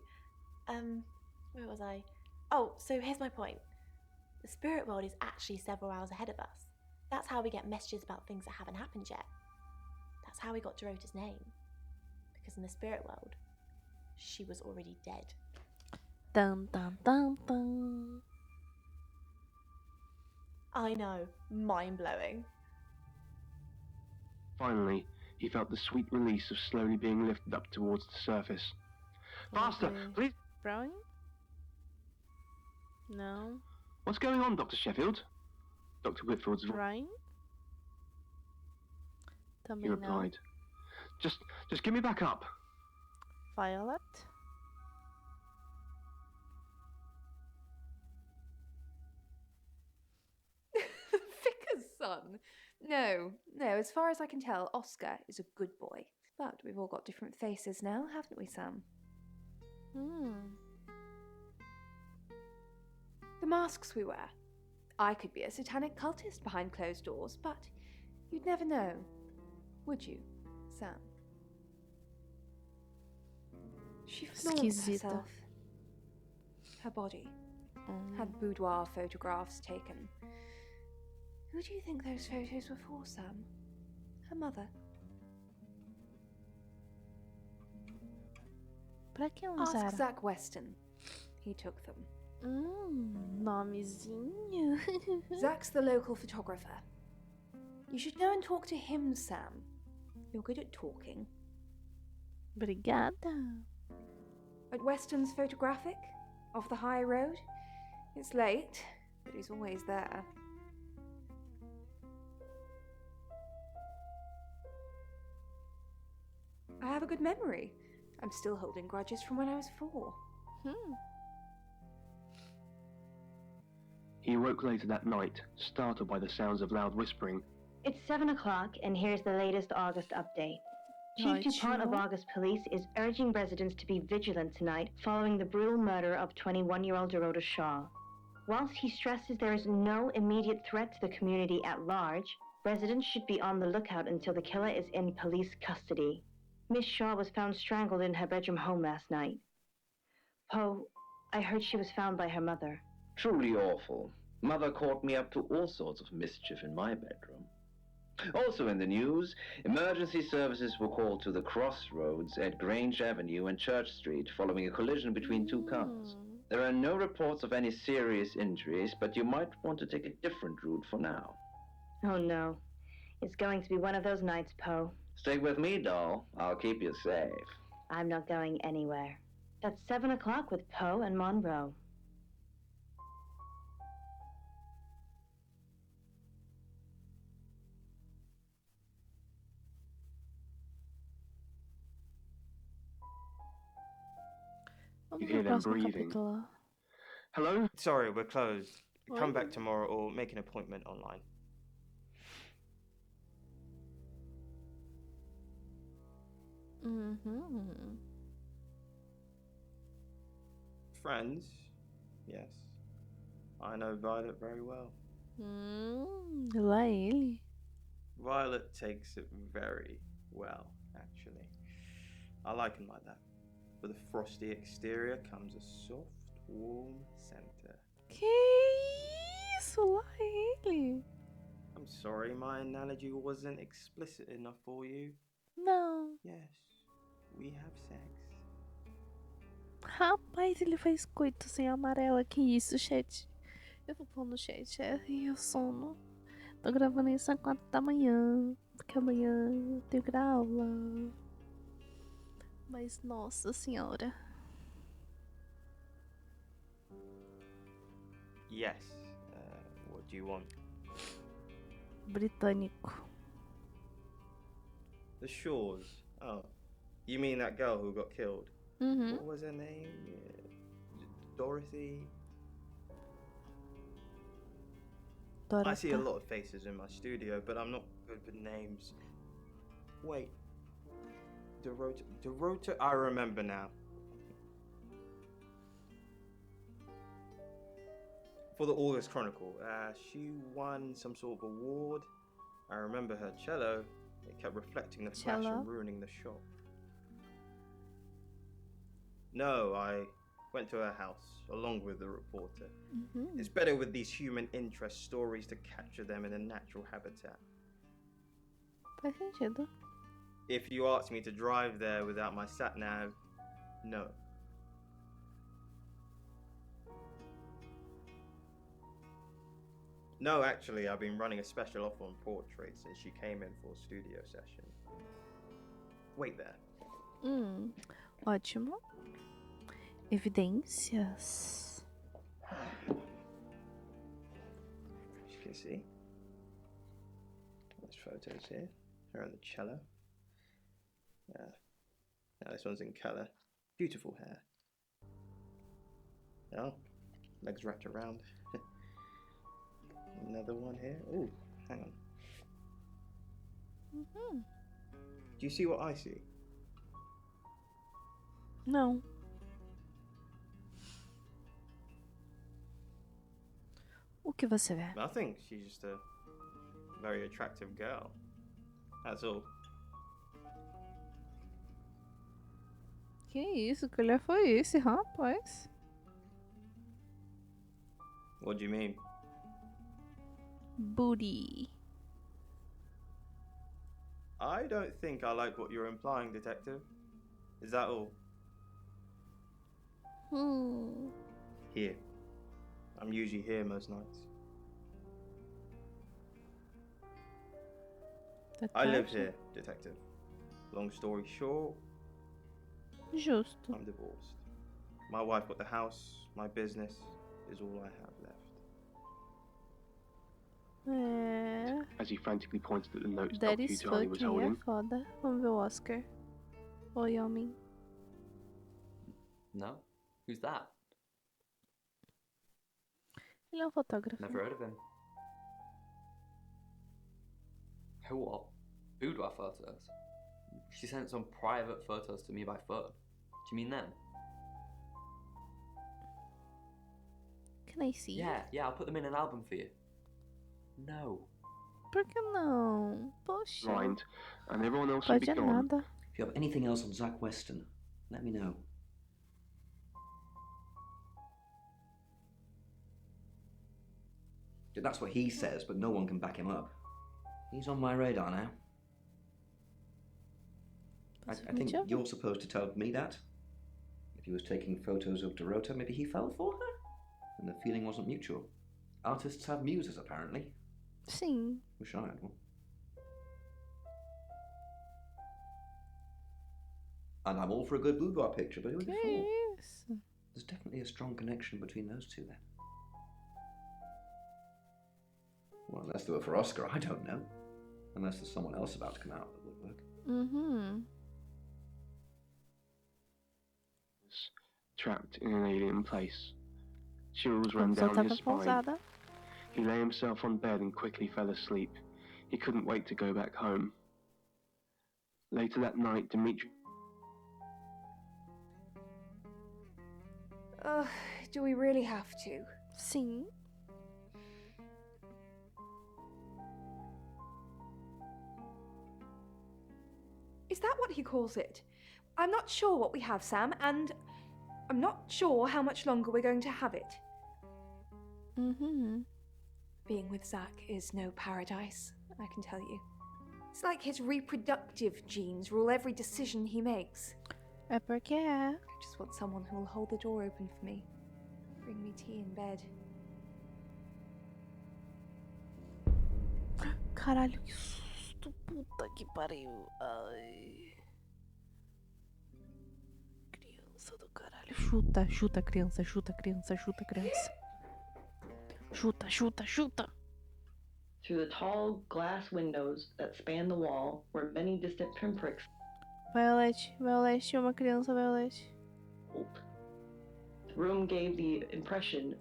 Where was I? Oh, so here's my point. The spirit world is actually several hours ahead of us. That's how we get messages about things that haven't happened yet. That's how we got Dorota's name. Because in the spirit world, she was already dead. Dun dun dun dun. I know, mind-blowing. Finally, he felt the sweet release of slowly being lifted up towards the surface. Faster, please! Brown? No. What's going on, Dr. Sheffield? Dr. Whitfield's voice. Ryan? He replied. Just get me back up. Violet? Vicar's son? No, as far as I can tell, Oscar is a good boy. But we've all got different faces now, haven't we, Sam? The masks we wear. I could be a satanic cultist behind closed doors, but you'd never know, would you, Sam? She flaunts Esquisita. herself. Her body. Had boudoir photographs taken. Who do you think those photos were for, Sam? Her mother. Pra que Ask usaram? Zach Weston. He took them. Nomezinho. Zach's the local photographer. You should go and talk to him, Sam. You're good at talking. Obrigada. At Weston's photographic? Off the high road? It's late, but he's always there. I have a good memory. I'm still holding grudges from when I was 4. He awoke later that night, startled by the sounds of loud whispering. It's 7 o'clock, and here's the latest August update. Chief DuPont of August Police is urging residents to be vigilant tonight following the brutal murder of 21-year-old Dorota Shaw. Whilst he stresses there is no immediate threat to the community at large, residents should be on the lookout until the killer is in police custody. Miss Shaw was found strangled in her bedroom home last night. Poe, I heard she was found by her mother. Truly awful. Mother caught me up to all sorts of mischief in my bedroom. Also in the news, emergency services were called to the crossroads at Grange Avenue and Church Street following a collision between 2 cars. There are no reports of any serious injuries, but you might want to take a different route for now. Oh no. It's going to be one of those nights, Poe. Stick with me, doll. I'll keep you safe. I'm not going anywhere. That's 7 o'clock with Poe and Monroe. You hear them breathing. Hello? Sorry, we're closed. Come Oi. back tomorrow or make an appointment online. Friends? Yes. I know Violet very well. Lá ele. Violet takes it very well, actually. I like him like that. With a frosty exterior comes a soft, warm center. Que isso? Lá ele. I'm sorry, my analogy wasn't explicit enough for you. Não. Yes, we have sex. Rapaz, ele faz coito sem amarela. Que isso, chat? Eu vou pôr no chat. Eu sono. Tô gravando isso às 4 da manhã. Porque amanhã eu tenho que dar aula. Mas, nossa senhora. Yes. What do you want? Britânico. The Shores. Oh. You mean that girl who got killed? What was her name? Dorothy? I see a lot of faces in my studio, but I'm not good with names. Wait. Dorota, I remember now. For the August Chronicle, she won some sort of award. I remember her cello. It kept reflecting the flash and ruining the shot. No, I went to her house, along with the reporter. It's better with these human interest stories to capture them in a natural habitat. Faz sentido. If you ask me to drive there without my sat-nav, no. No, actually, I've been running a special offer on portraits since she came in for a studio session. Wait there. Ótimo. Evidências. As you can see, there's photos here. Her on the cello. Now this one's in colour. Beautiful hair. Oh, legs wrapped around. Another one here. Ooh, hang on. Do you see what I see? Não. O que você vê? Nothing. She's just a very attractive girl. That's all. Que isso? Que olhar foi esse, rapaz? What do you mean? Booty. I don't think I like what you're implying, Detective. Is that all? Here. I'm usually here most nights. I live here, Detective. Long story short, Justo. I'm divorced. My wife got the house, my business is all I have left. É. As he frantically pointed at the notes That Dr. is Utali was fucking holding. foda. Vamos ver o Oscar. Oi, homem. No? Who's that? Ele é um fotógrafo. Never heard of him. Who what? Boudoir photos? She sent some private photos to me by phone. Do you mean them? Can I see? Yeah, I'll put them in an album for you. No. Por que não? Poxa. Blind, and everyone else would be Pode gone. nada. If you have anything else on Zach Weston, let me know. That's what he says, but no one can back him up. He's on my radar now. I think you're supposed to tell me that. If he was taking photos of Dorota, maybe he fell for her? And the feeling wasn't mutual. Artists have muses, apparently. Sim. Wish I had one. And I'm all for a good boudoir picture, but who would have thought? Isso. There's definitely a strong connection between those two then. Well, unless they were for Oscar, I don't know. Unless there's someone else about to come out of the woodwork. Trapped in an alien place. Chills ran down his spine. He lay himself on bed and quickly fell asleep. He couldn't wait to go back home. Later that night, Dimitri... Do we really have to? Sim. Is that what he calls it? I'm not sure what we have, Sam, and I'm not sure how much longer we're going to have it. Being with Zach is no paradise, I can tell you. It's like his reproductive genes rule every decision he makes. É porque é. I just want someone who will hold the door open for me. Bring me tea in bed. Caralho, que susto. Puta que pariu. Ai. Criança do caralho. Chuta, chuta, criança. Chuta, criança. Chuta, criança. Chuta, chuta, chuta. Through the tall glass windows that span the wall were many distant pinpricks. Violet, Violet, uma criança, Violet. The room gave the impression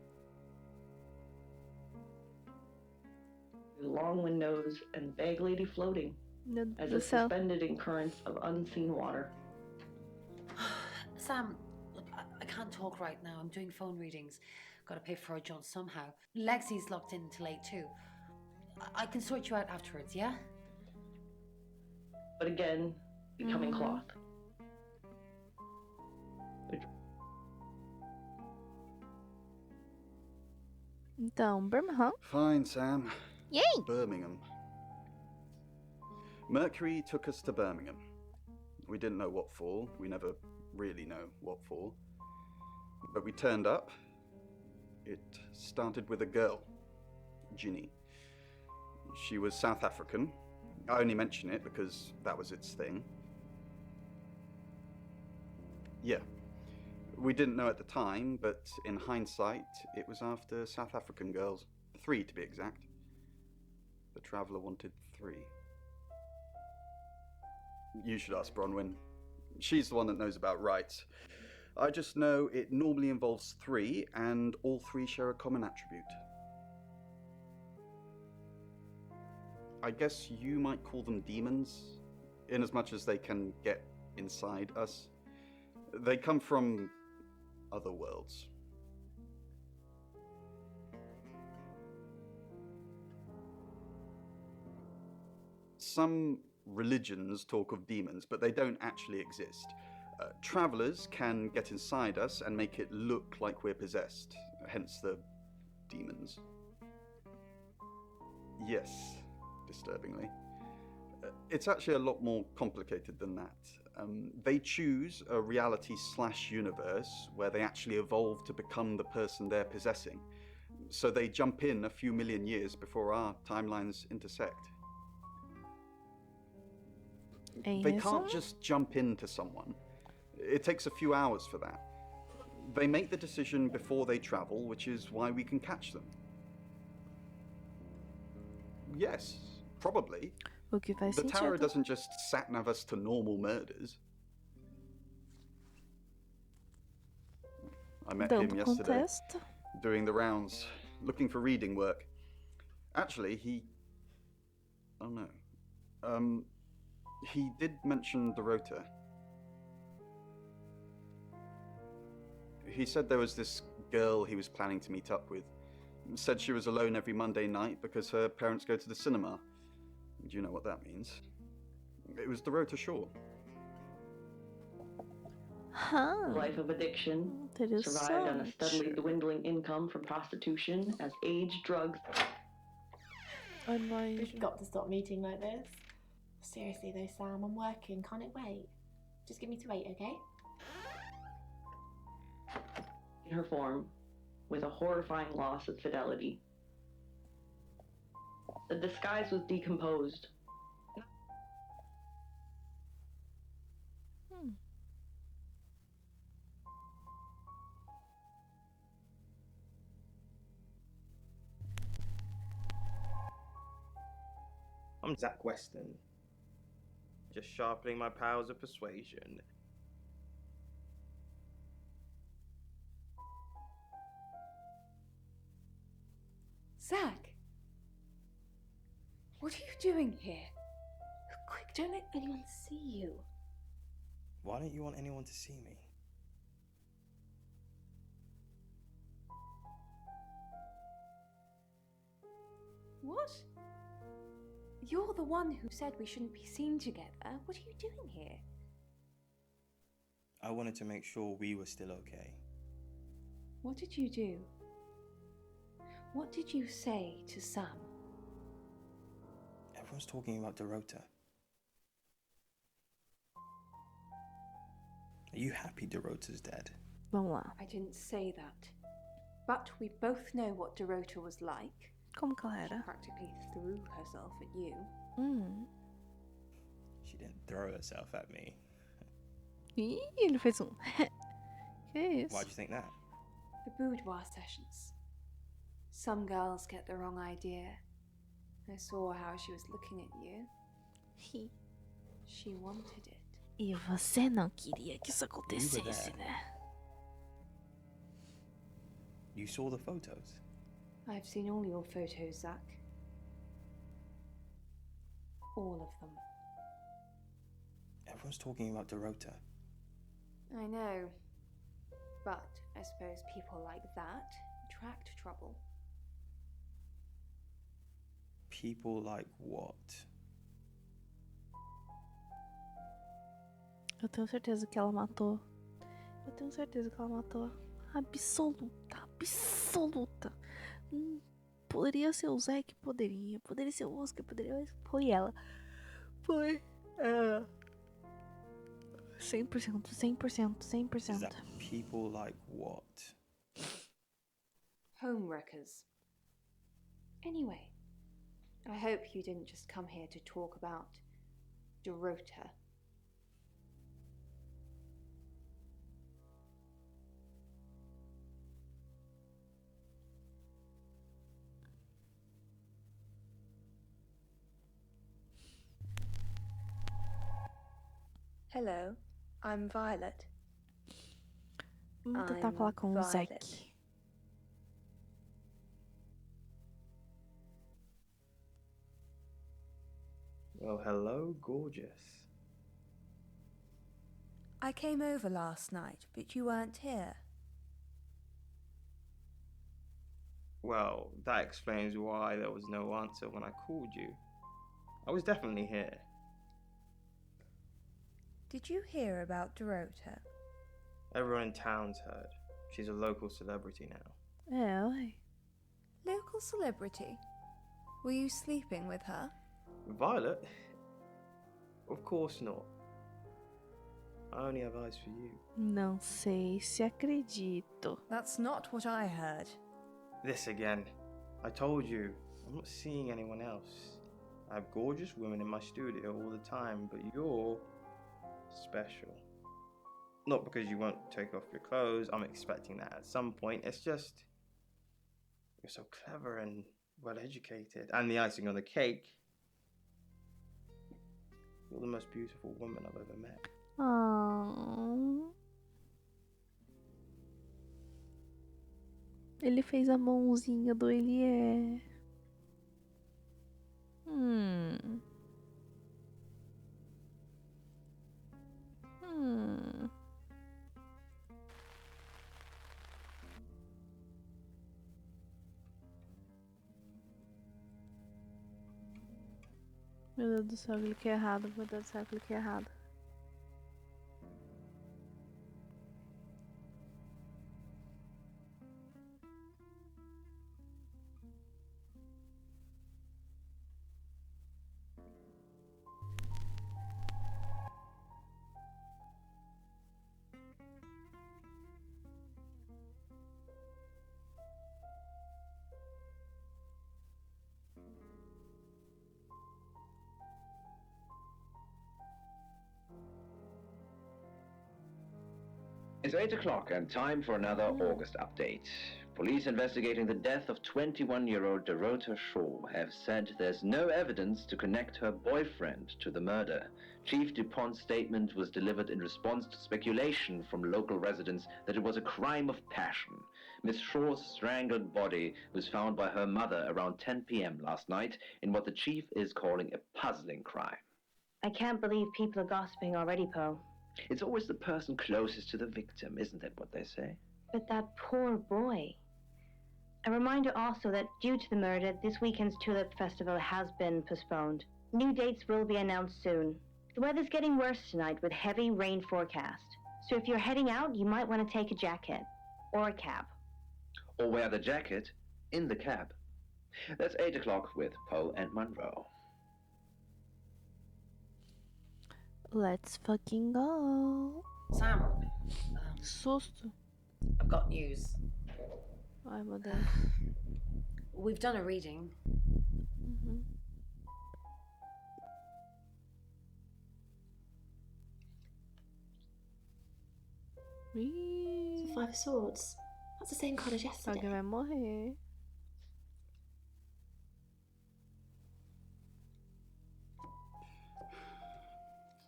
of long windows and bag lady floating as if suspended in currents of unseen water. Sam, look, I can't talk right now. I'm doing phone readings. Gotta pay for a John somehow. Lexi's locked in till 8 too. I can sort you out afterwards, yeah? But again, becoming cloth. Então, Birmingham. Fine, Sam. Yay! Birmingham. Mercury took us to Birmingham. We didn't know what for. We never really know what for. But we turned up. It started with a girl, Ginny. She was South African. I only mention it because that was its thing. Yeah. We didn't know at the time, but in hindsight, it was after South African girls. 3 to be exact. The Traveller wanted 3. You should ask Bronwyn. She's the one that knows about rights. I just know it normally involves 3, and all 3 share a common attribute. I guess you might call them demons, in as much as they can get inside us. They come from other worlds. Some religions talk of demons, but they don't actually exist. Travelers can get inside us and make it look like we're possessed, hence the demons. Yes, disturbingly. It's actually a lot more complicated than that. They choose a reality/universe where they actually evolve to become the person they're possessing. So they jump in a few million years before our timelines intersect. They can't just jump into someone. It takes a few hours for that. They make the decision before they travel, which is why we can catch them. Yes, probably. The tower doesn't just sat-nav us to normal murders. I met him yesterday, doing the rounds, looking for reading work. Actually, oh no. He did mention Dorota. He said there was this girl he was planning to meet up with. Said she was alone every Monday night because her parents go to the cinema. Do you know what that means? It was Dorota Shaw. Life of addiction. Survived on a steadily dwindling income from prostitution as age, drugs. We've got to stop meeting like this. Seriously though, Sam, I'm working. Can't it wait? Just give me to 8, okay? In her form, with a horrifying loss of fidelity. The disguise was decomposed. I'm Zach Weston. Just sharpening my powers of persuasion. Zach! What are you doing here? Quick, don't let anyone see you. Why don't you want anyone to see me? What? You're the one who said we shouldn't be seen together. What are you doing here? I wanted to make sure we were still okay. What did you do? What did you say to Sam? Everyone's talking about Dorota. Are you happy Dorota's dead? I didn't say that. But we both know what Dorota was like. Como que ela era? She practically threw herself at you. She didn't throw herself at me. Ih, ele fez um. Que isso? Why'd you think that? The boudoir sessions. Some girls get the wrong idea. I saw how she was looking at you. She wanted it. E você não queria que isso acontecesse, né? You saw the photos? I've seen all your photos, Zach. All of them. Everyone's talking about Dorota. I know. But I suppose people like that attract trouble. People like what? Eu tenho certeza que ela matou. Eu tenho certeza que ela matou. Absoluta, absoluta. Poderia ser o Zack, poderia. Poderia ser o Oscar, poderia. Mas foi ela. Foi. 100%, 100%, 100%. Is that people like what? Homewreckers. Anyway, I hope you didn't just come here to talk about Dorota. Hello, I'm Violet. Vamos tentar falar com o Zack. Well, hello, gorgeous. I came over last night, but you weren't here. Well, that explains why there was no answer when I called you. I was definitely here. Did you hear about Dorota? Everyone in town's heard. She's a local celebrity now. ué. Local celebrity? Were you sleeping with her? Violet? Of course not. I only have eyes for you. Não sei se acredito. That's not what I heard. This again. I told you, I'm not seeing anyone else. I have gorgeous women in my studio all the time, but you're special. Not because you won't take off your clothes, I'm expecting that at some point. It's just, you're so clever and well educated. And the icing on the cake, you're the most beautiful woman I've ever met. Oh. Ele fez a mãozinha do ele é. Meu Deus do céu, eu cliquei errado. Meu Deus do céu, eu cliquei errado. It's 8 o'clock and time for another August update. Police investigating the death of 21-year-old Dorota Shaw have said there's no evidence to connect her boyfriend to the murder. Chief DuPont's statement was delivered in response to speculation from local residents that it was a crime of passion. Miss Shaw's strangled body was found by her mother around 10 p.m. last night in what the chief is calling a puzzling crime. I can't believe people are gossiping already, Poe. It's always the person closest to the victim, isn't that what they say? But that poor boy. A reminder also that due to the murder, this weekend's Tulip Festival has been postponed. New dates will be announced soon. The weather's getting worse tonight with heavy rain forecast. So if you're heading out, you might want to take a jacket. Or a cab. Or wear the jacket in the cab. That's 8 o'clock with Poe and Monroe. Let's fucking go. Sam. Susto. I've got news. Ai, meu Deus. We've done a reading. It's a Five of Swords. That's the same card as yesterday. Alguém vai morrer.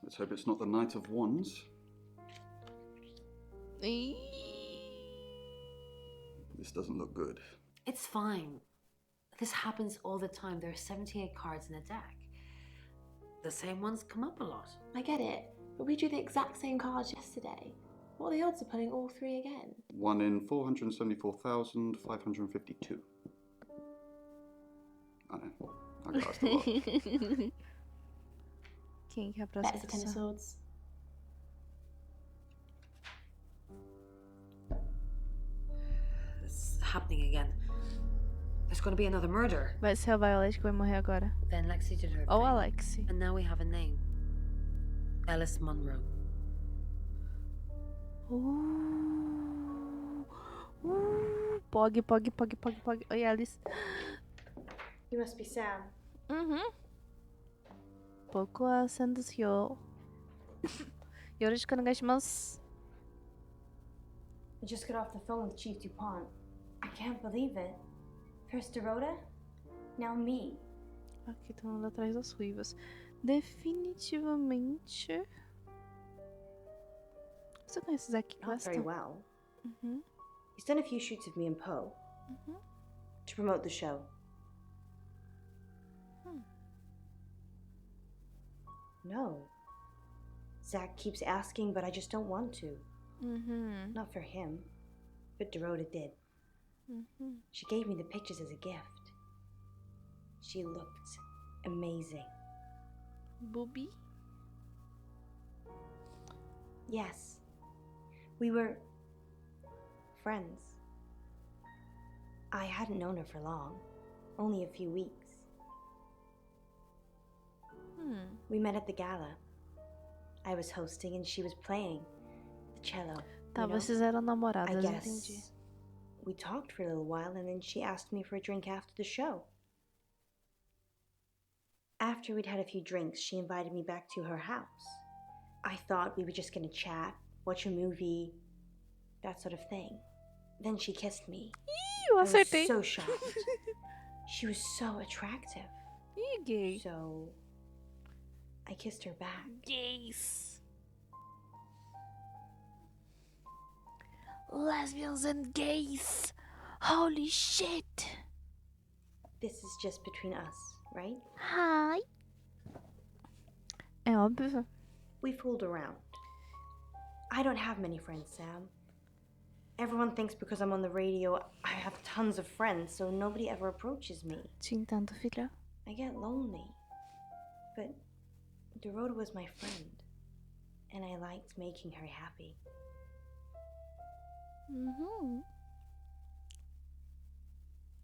Let's hope it's not the Knight of Wands. This doesn't look good. It's fine. This happens all the time. There are 78 cards in a deck. The same ones come up a lot. I get it, but we drew the exact same cards yesterday. What are the odds of pulling all three again? 1 in 474,552. I know. I got asked a lot. Quem que é a próxima? That's the Ten of Swords. It's happening again. There's going to be another murder. Vai ser a Violet que vai morrer agora. Then Lexi did her Ou thing. Alexi. And now we have a name. Alice Munro. Pog. Oi, Alice. You must be Sam. Pouco sensacional. よろしくお願いします. I just got off the phone with Chief DuPont. I can't believe it. First Dorota, now me. Aqui tá andando atrás das ruivas. Definitivamente. Você conhece Zack Not very well. Uhum. He's done a few shoots of me and Poe to promote the show. No. Zach keeps asking, but I just don't want to. Mm-hmm. Not for him, but Dorota did. Mm-hmm. She gave me the pictures as a gift. She looked amazing. Booby? Yes. We were friends. I hadn't known her for long, only a few weeks. We met at the gala. I was hosting and she was playing the cello. Tá, you know? vocês eram I namoradas, guess entendi. we talked for a little while and then she asked me for a drink after the show. After we'd had a few drinks, she invited me back to her house. I thought we were just gonna chat, watch a movie, that sort of thing. Then she kissed me. Eu I was acertei. so shocked. She was so attractive. Ih, gay. So I kissed her back. Gays. Lesbians and gays. Holy shit. This is just between us, right? Hi. É óbvio. We fooled around. I don't have many friends, Sam. Everyone thinks because I'm on the radio, I have tons of friends, so nobody ever approaches me. Te entendo, filha. I get lonely. But Dorota was my friend, and I liked making her happy. Uhum.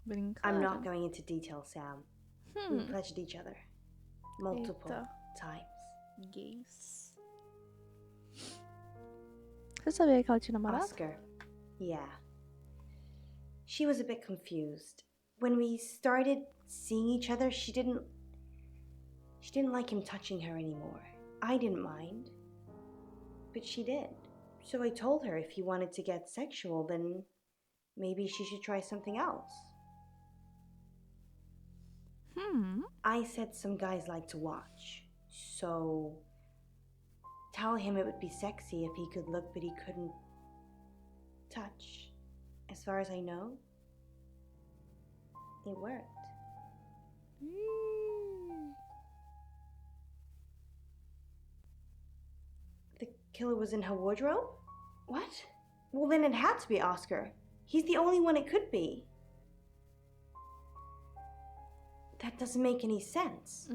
Brincar. I'm not going into detail, Sam. We Hmm. pledged each other multiple Eita. times. Gays. Você sabia que ela tinha namorado? Oscar. Yeah. She was a bit confused. When we started seeing each other, she didn't like him touching her anymore. I didn't mind. But she did. So I told her if he wanted to get sexual, then maybe she should try something else. I said some guys like to watch. So tell him it would be sexy if he could look but he couldn't touch. As far as I know, it worked. The killer was in her wardrobe? What? Well, then it had to be Oscar. He's the only one it could be. That doesn't make any sense.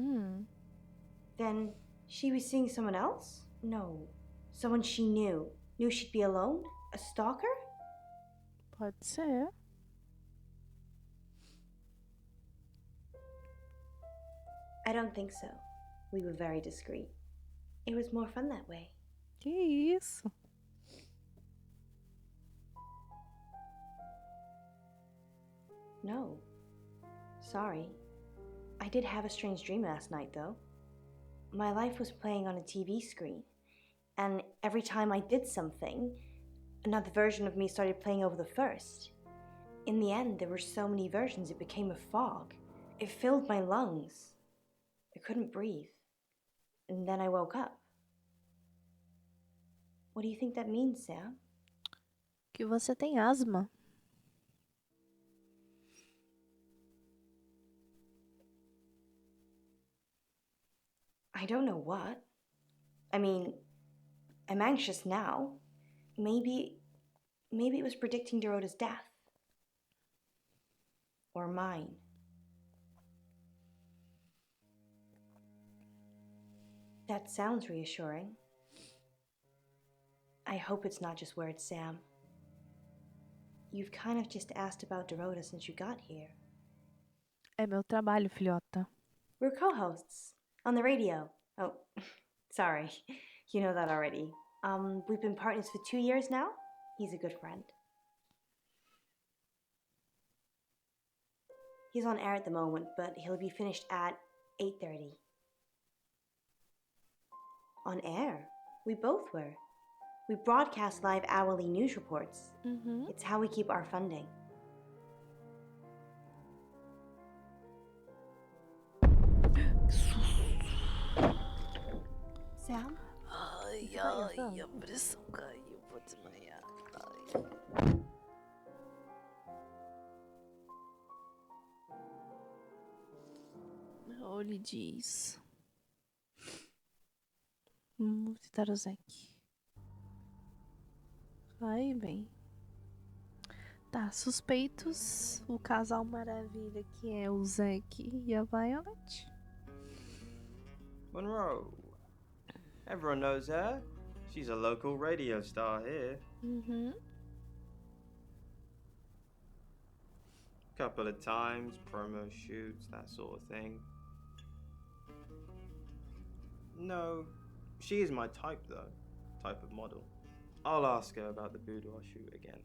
Then she was seeing someone else? No. Someone she knew. Knew she'd be alone? A stalker? Pode ser. I don't think so. We were very discreet. It was more fun that way. Que isso? No. Sorry. I did have a strange dream last night, though. My life was playing on a TV screen, and every time I did something, another version of me started playing over the first. In the end, there were so many versions it became a fog. It filled my lungs. I couldn't breathe. And then I woke up. What do you think that means, Sam? Que você tem asma. I don't know what. I mean, I'm anxious now. Maybe it was predicting Dorota's death. Or mine. That sounds reassuring. I hope it's not just words, Sam. You've kind of just asked about Dorota since you got here. É meu trabalho, filhota. We're co-hosts on the radio. Oh, sorry. You know that already. We've been partners for 2 years now. He's a good friend. He's on air at the moment, but he'll be finished at 8:30. On air? We both were. We broadcast live hourly news reports. It's how we keep our funding. Sam? Ai, Is that your ai, phone? a pressão caiu, vou desmaiar. Ai. Olhe diz. Vamos visitar o Zack. Aí, bem. Tá, suspeitos. O casal maravilha que é o Zack e a Violet. Monroe. Everyone knows her. She's a local radio star here. Couple of times, promo shoots, that sort of thing. No, she is my type though. Type of model. I'll ask her about the boudoir shoot again.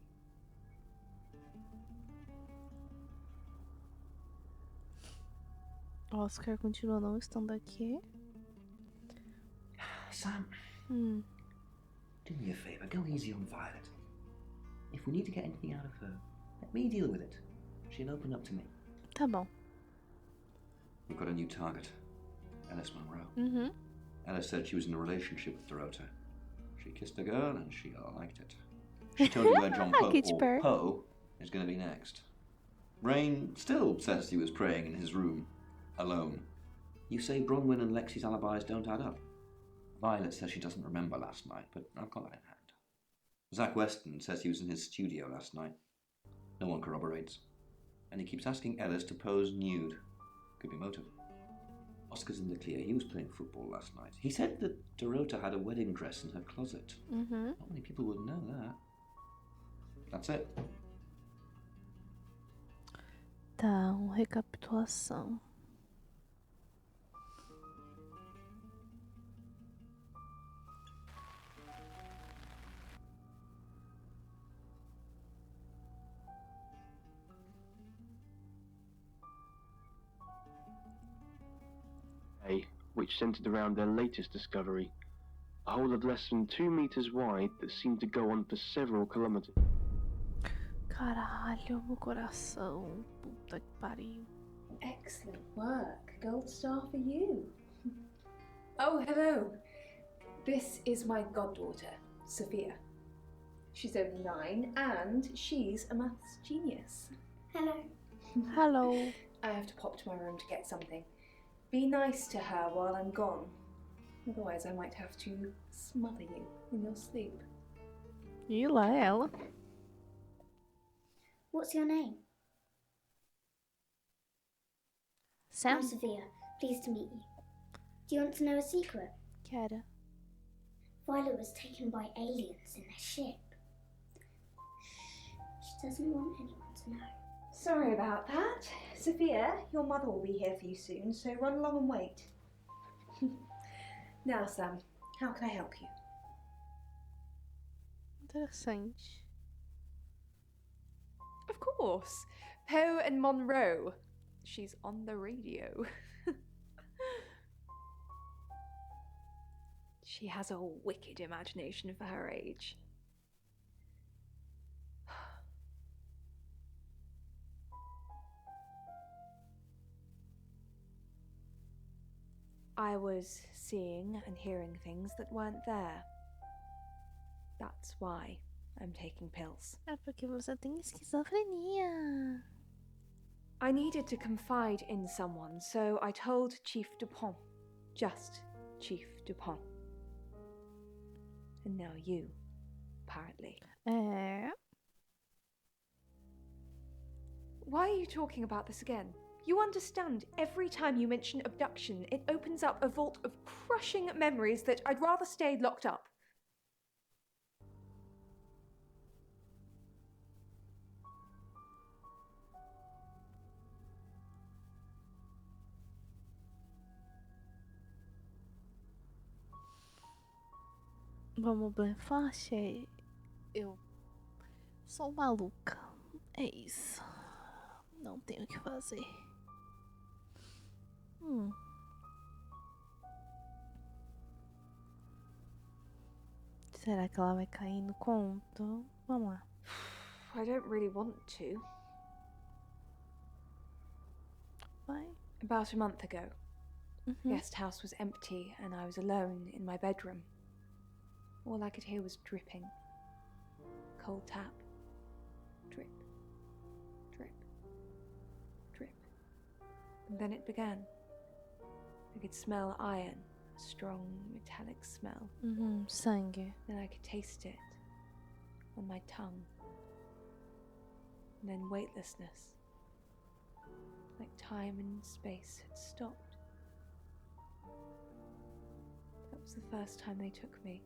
Oscar continua não estando aqui. Sam, do me a favour, go easy on Violet. If we need to get anything out of her, let me deal with it. She'll open up to me. Tá bom. We've got a new target, Alice Monroe. Alice said she was in a relationship with Dorota. She kissed a girl and she liked it. She told you where John Poe, or Poe, is going to be next. Rain still says he was praying in his room, alone. You say Bronwyn and Lexi's alibis don't add up. Violet says she doesn't remember last night, but I've got that in hand. Zach Weston says he was in his studio last night. No one corroborates. And he keeps asking Ellis to pose nude. Could be motive. Oscar's in the clear. He was playing football last night. He said that Dorota had a wedding dress in her closet. Not many people would know that. That's it. Tá, recapitulação. Which centered around their latest discovery, a hole of less than 2 meters wide that seemed to go on for several kilometers. Caralho, meu coração. Puta que pariu. Excellent work. Gold star for you. Oh, hello. This is my goddaughter, Sophia. She's only 9 and she's a maths genius. Hello. Hello. I have to pop to my room to get something. Be nice to her while I'm gone. Otherwise I might have to smother you in your sleep. E lá ela. What's your name? Sam. I'm Sophia. Pleased to meet you. Do you want to know a secret? Quero. Violet was taken by aliens in their ship. She doesn't want anyone to know. Sorry about that. Sophia, your mother will be here for you soon, so run along and wait. Now, Sam, how can I help you? Interessante. Of course. Poe and Monroe. She's on the radio. She has a wicked imagination for her age. I was seeing and hearing things that weren't there. That's why I'm taking pills. É porque você tem esquizofrenia. I needed to confide in someone, so I told Chief Dupont. Just Chief Dupont. And now you, apparently. É. Why are you talking about this again? You understand, every time you mention abduction, it opens up a vault of crushing memories that I'd rather stay locked up. Vamos blefar, Shay? Eu sou maluca. É isso. Não tenho o que fazer. Será que ela vai cair no conto? Vamos lá. I don't really want to. Why? About a month ago, the guest house was empty and I was alone in my bedroom. All I could hear was dripping. Cold tap. Drip. Drip. Drip. And then it began. I could smell iron a strong metallic smell. Sangue. Then I could taste it on my tongue. And then weightlessness. Like time and space had stopped. That was the first time they took me.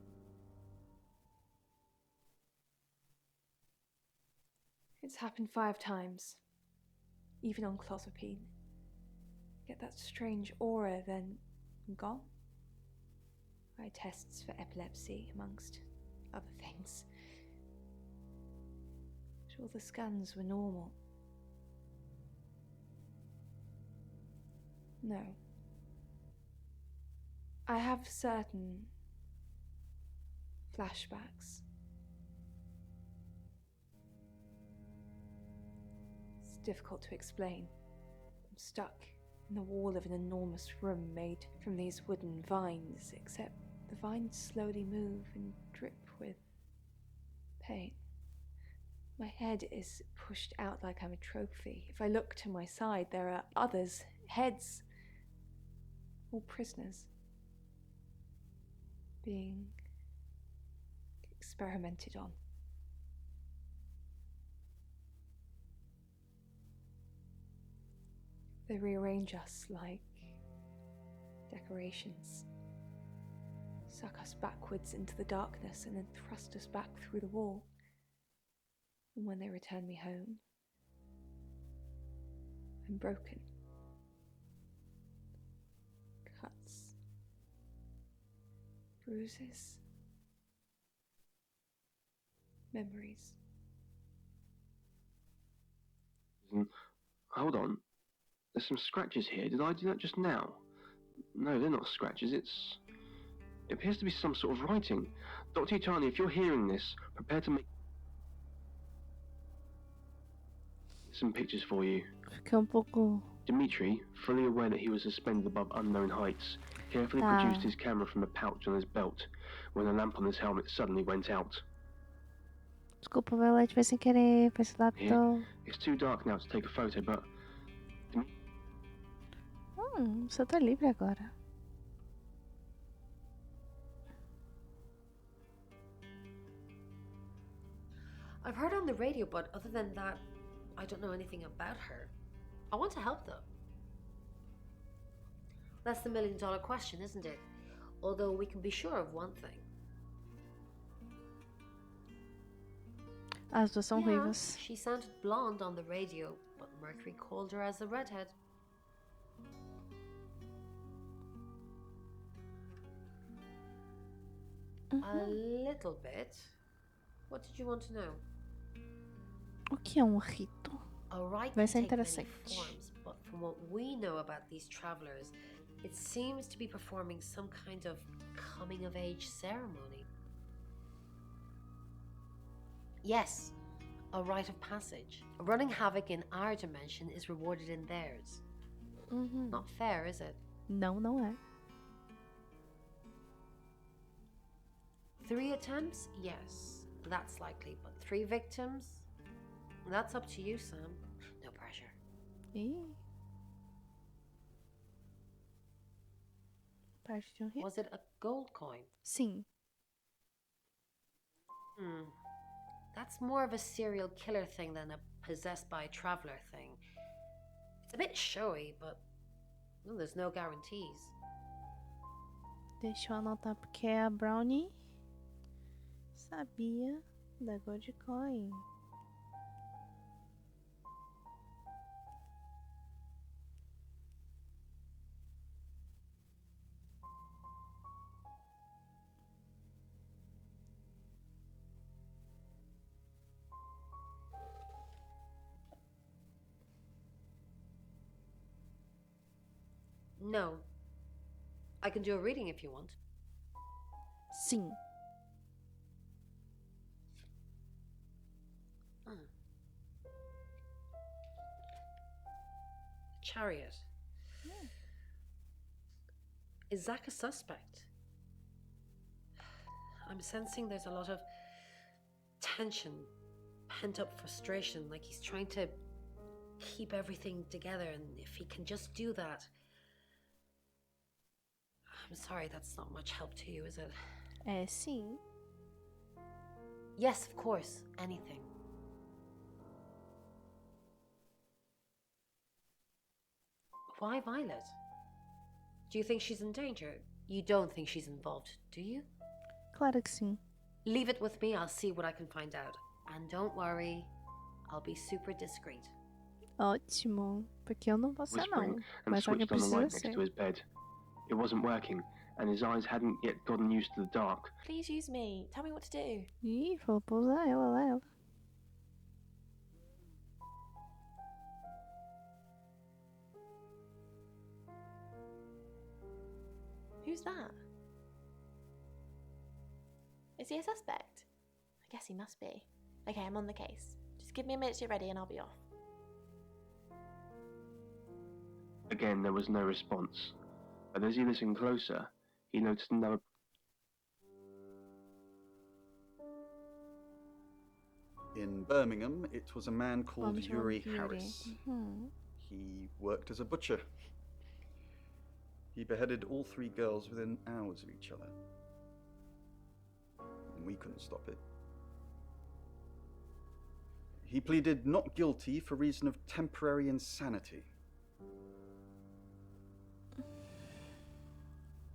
It's happened 5 times. Even on clozapine. Get that strange aura, then gone. I had tests for epilepsy, amongst other things. But all the scans were normal. No. I have certain flashbacks. It's difficult to explain. I'm stuck in the wall of an enormous room made from these wooden vines, except the vines slowly move and drip with pain. My head is pushed out like I'm a trophy. If I look to my side, there are others, heads, all prisoners, being experimented on. They rearrange us like decorations, suck us backwards into the darkness and then thrust us back through the wall. And when they return me home, I'm broken. Cuts, bruises, memories. Hold on. There's some scratches here. Did I do that just now? No, they're not scratches. It appears to be some sort of writing. Dr. Utani, if you're hearing this, prepare to make some pictures for you. Fiquei pouco... Dimitri, fully aware that he was suspended above unknown heights, carefully produced his camera from the pouch on his belt when the lamp on his helmet suddenly went out. Desculpa, Violet, foi sem querer, foi esse laptop. It's too dark now to take a photo, but... Você tá livre agora. I've heard on the radio, but other than that, I don't know anything about her. I want to help though. That's the $1 million question, isn't it? Although we can be sure of one thing. As duas são ruivas. She sounded blonde on the radio, but Mercury called her as a redhead. A little bit. What did you want to know? O que é rito? Vai ser interessante. Forms, but from what we know about these travelers, it seems to be performing some kind of coming-of-age ceremony. Yes, a rite of passage. Running havoc in our dimension is rewarded in theirs. Not fair, is it? Não, não é. 3 attempts? Yes, that's likely. But 3 victims? That's up to you, Sam. No pressure. Was it a gold coin? Sim. That's more of a serial killer thing than a possessed by a traveler thing. It's a bit showy, but well, there's no guarantees. Deixa eu anotar porque a Brownie sabia da Gold Coin. No. I can do a reading if you want. Sim. Chariot. Is Zach a suspect? I'm sensing there's a lot of tension, pent-up frustration, like he's trying to keep everything together, and if he can just do that... I'm sorry that's not much help to you, is it? Sim. Yes, of course. Anything. Why Violet? Do you think she's in danger? You don't think she's involved, do you? Claro que sim. Leave it with me, I'll see what I can find out. And don't worry, I'll be super discreet. Ótimo. Porque eu não vou ser Whispering, não. and Mas alguém switched on the precisa light next ser. to his bed. It wasn't working, and his eyes hadn't yet gotten used to the dark. Please use me. Tell me what to do. Ih, falou pra usar ela, lá ela. Who's that? Is he a suspect? I guess he must be. Okay, I'm on the case. Just give me a minute to get ready and I'll be off. Again, there was no response. But as he listened closer, he noticed another. In Birmingham, it was a man called Vamos chamar Yuri Yuri. Harris. Mhm. He worked as a butcher. He beheaded all 3 girls within hours of each other. And we couldn't stop it. He pleaded not guilty for reason of temporary insanity.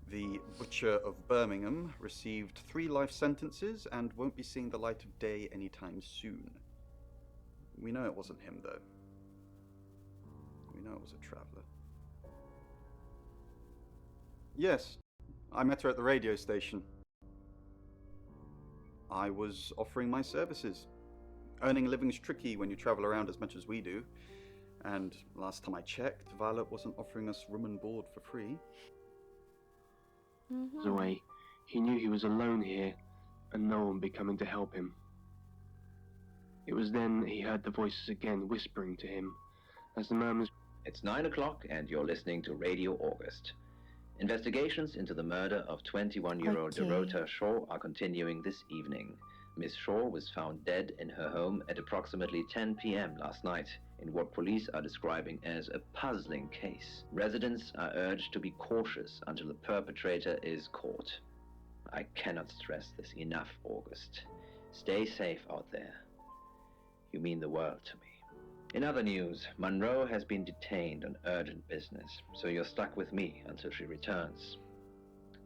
The Butcher of Birmingham received 3 life sentences and won't be seeing the light of day anytime soon. We know it wasn't him, though. We know it was a traveller. Yes, I met her at the radio station. I was offering my services. Earning a living's tricky when you travel around as much as we do. And last time I checked, Violet wasn't offering us room and board for free. Away, he knew he was alone here, and no one would be coming to help him. It was then that he heard the voices again whispering to him, as the murmurs. It's 9 o'clock and you're listening to Radio August. Investigations into the murder of 21-year-old Dorota Shaw are continuing this evening. Miss Shaw was found dead in her home at approximately 10 p.m. last night in what police are describing as a puzzling case. Residents are urged to be cautious until the perpetrator is caught. I cannot stress this enough, August. Stay safe out there. You mean the world to me. In other news, Monroe has been detained on urgent business, so you're stuck with me until she returns.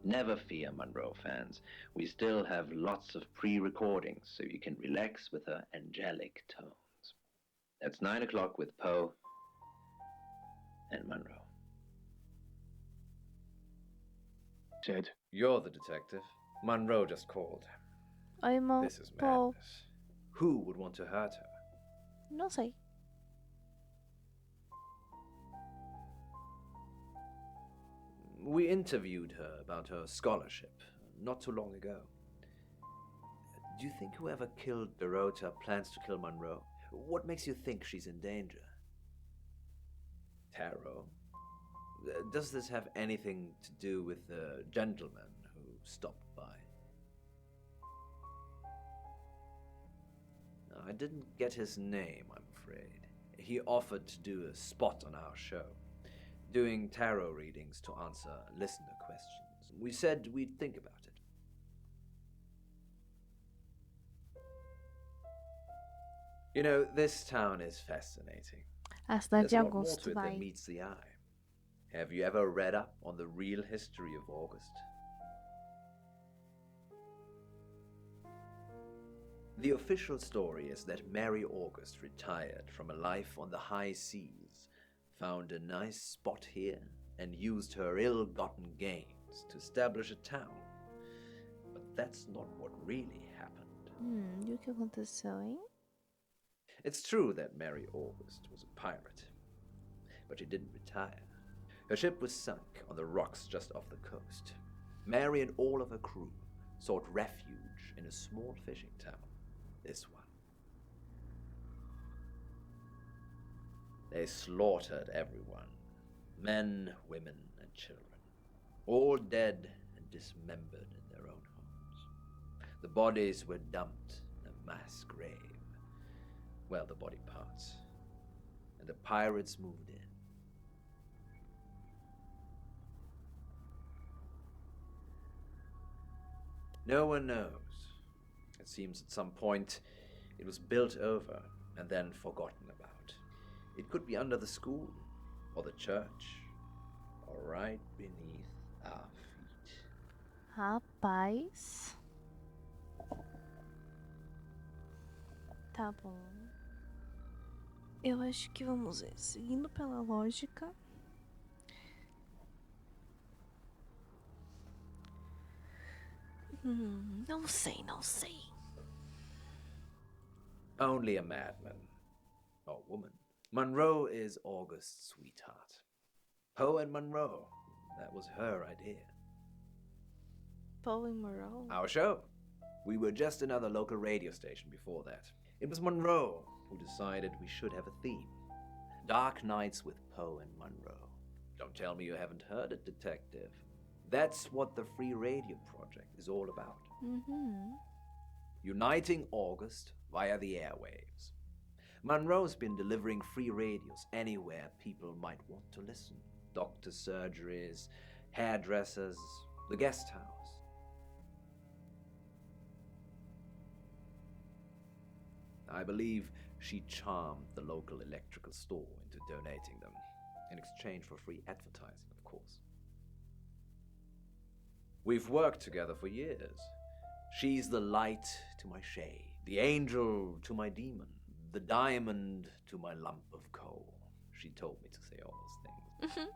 Never fear, Monroe fans. We still have lots of pre-recordings, so you can relax with her angelic tones. That's 9 o'clock with Poe and Monroe. Said, "You're the detective. Monroe just called. I'm This is Paul. madness. Who would want to hurt her?" Não sei. We interviewed her about her scholarship not too long ago. Do you think whoever killed Dorota plans to kill Monroe? What makes you think she's in danger? Tarot? Does this have anything to do with the gentleman who stopped by? I didn't get his name, I'm afraid. He offered to do a spot on our show, doing tarot readings to answer listener questions. We said we'd think about it. You know, this town is fascinating. A cidade There's de a lot more Augusto, to it vai. than meets the eye. Have you ever read up on the real history of August? The official story is that Mary August retired from a life on the high seas, found a nice spot here, and used her ill-gotten gains to establish a town. But that's not what really happened. E o que aconteceu, hein? It's true that Mary August was a pirate, but she didn't retire. Her ship was sunk on the rocks just off the coast. Mary and all of her crew sought refuge in a small fishing town, this one. They slaughtered everyone, men, women, and children, all dead and dismembered in their own homes. The bodies were dumped in a mass grave. Well, the body parts. And the pirates moved in. No one knows. It seems at some point it was built over and then forgotten about. It could be under the school, or the church, or right beneath our feet. Rapaz. Tá bom. Eu acho que vamos ver. Seguindo pela lógica. Não sei. Only a madman. Or woman. Monroe is August's sweetheart. Poe and Monroe. That was her idea. Poe and Monroe? Our show. We were just another local radio station before that. It was Monroe who decided we should have a theme. Dark Nights with Poe and Monroe. Don't tell me you haven't heard it, Detective. That's what the Free Radio Project is all about. Uniting August via the airwaves. Monroe's been delivering free radios anywhere people might want to listen. Doctor surgeries, hairdressers, the guest house. I believe she charmed the local electrical store into donating them, in exchange for free advertising, of course. We've worked together for years. She's the light to my shade, the angel to my demon, the diamond to my lump of coal. She told me to say all those things.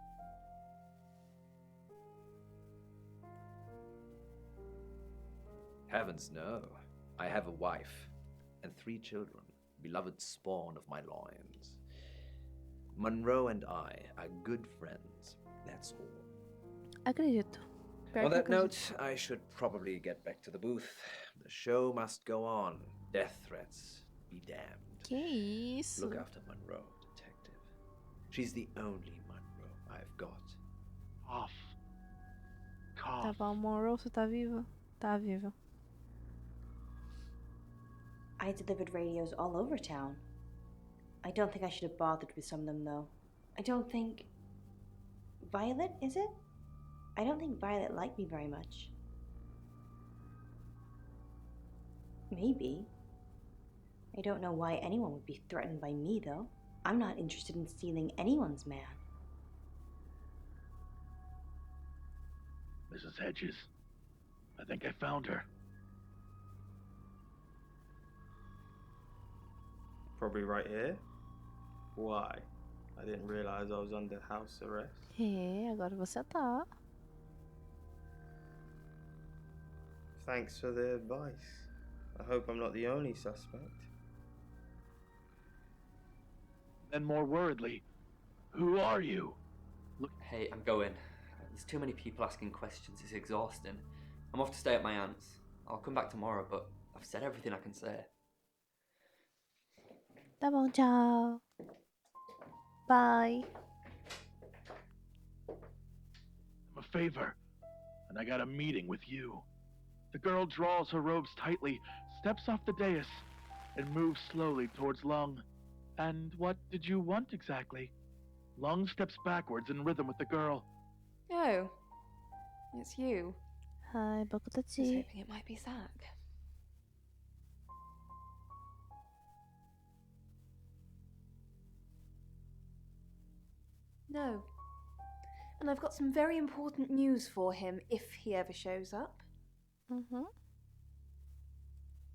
Heavens no. I have a wife and 3 children, beloved spawn of my loins. Monroe and I are good friends, that's all. Acredito. On that note, I should probably get back to the booth. The show must go on. Death threats be damned. Que isso? Look after Monroe, Detective. She's the only Monroe I've got. Cough. Tá bom, Monroe, você tá viva? Tá viva. I delivered radios all over town. I don't think I should have bothered with some of them, though. I don't think... Violet, is it? I don't think Violet liked me very much. Maybe. I don't know why anyone would be threatened by me, though. I'm not interested in stealing anyone's man. Mrs. Hedges, I think I found her. Probably right here. Why? I didn't realize I was under house arrest. Agora você tá. Thanks for the advice. I hope I'm not the only suspect. Then more worriedly, who are you? Look, hey, I'm going. There's too many people asking questions. It's exhausting. I'm off to stay at my aunt's. I'll come back tomorrow, but I've said everything I can say. Tá bom, tchau. Bye. I'm a favor, and I got a meeting with you. The girl draws her robes tightly, steps off the dais, and moves slowly towards Lung. And what did you want exactly? Lung steps backwards in rhythm with the girl. Oh, it's you. Hi, I was Bakutachi. hoping it might be Zach. No. And I've got some very important news for him if he ever shows up.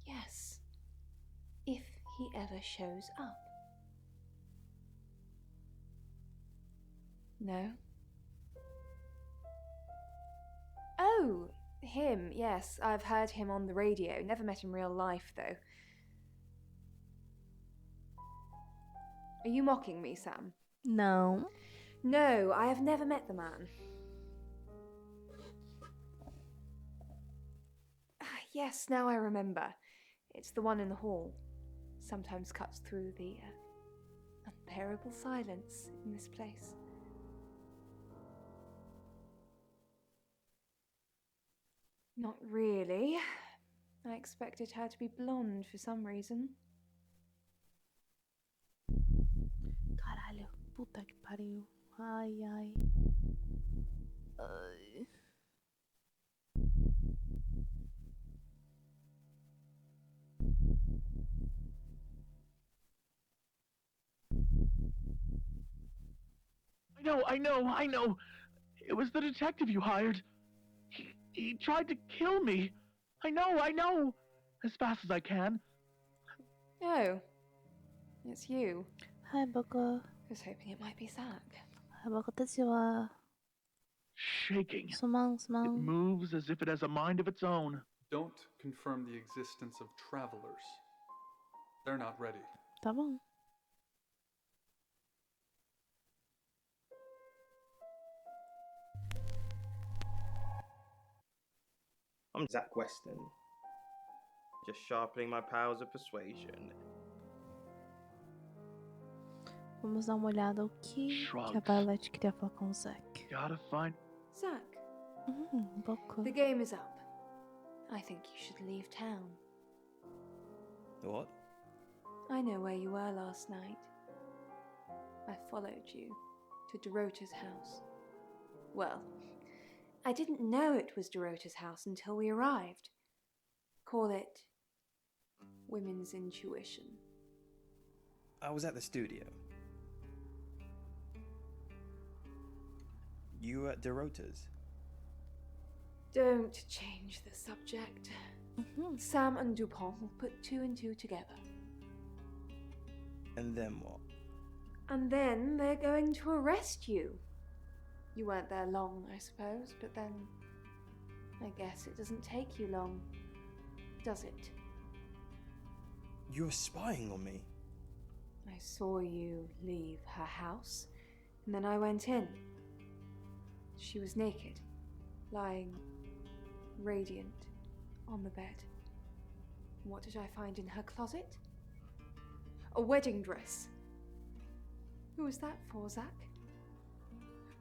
Yes. If he ever shows up. No. Oh, him, yes. I've heard him on the radio. Never met in real life, though. Are you mocking me, Sam? No. No, I have never met the man. Yes, now I remember. It's the one in the hall. Sometimes cuts through the unbearable silence in this place. Not really. I expected her to be blonde for some reason. Caralho. Puta que pariu. Ai, ai. Ai. know. It was the detective you hired. He tried to kill me. I know. As fast as I can. Oh, it's you. 해보고 I was hoping it might be Zach. 해보고 뜨지와 Shaking. It 수망 moves as if it has a mind of its own. Don't confirm the existence of travelers. They're not ready. tá bom. I'm Zach Weston. Just sharpening my powers of persuasion. Vamos dar uma olhada o que a Violet queria falar com o Zack. Gotta find Zach. Pouco. The game is up. I think you should leave town. What? I know where you were last night. I followed you to Dorota's house. Well, I didn't know it was Dorota's house until we arrived. Call it women's intuition. I was at the studio. You were at Dorota's? Don't change the subject. Sam and Dupont will put two and two together. And then what? And then they're going to arrest you. You weren't there long, I suppose, but then I guess it doesn't take you long, does it? You were spying on me. I saw you leave her house, and then I went in. She was naked, lying radiant on the bed. What did I find in her closet? A wedding dress. Who was that for, Zach?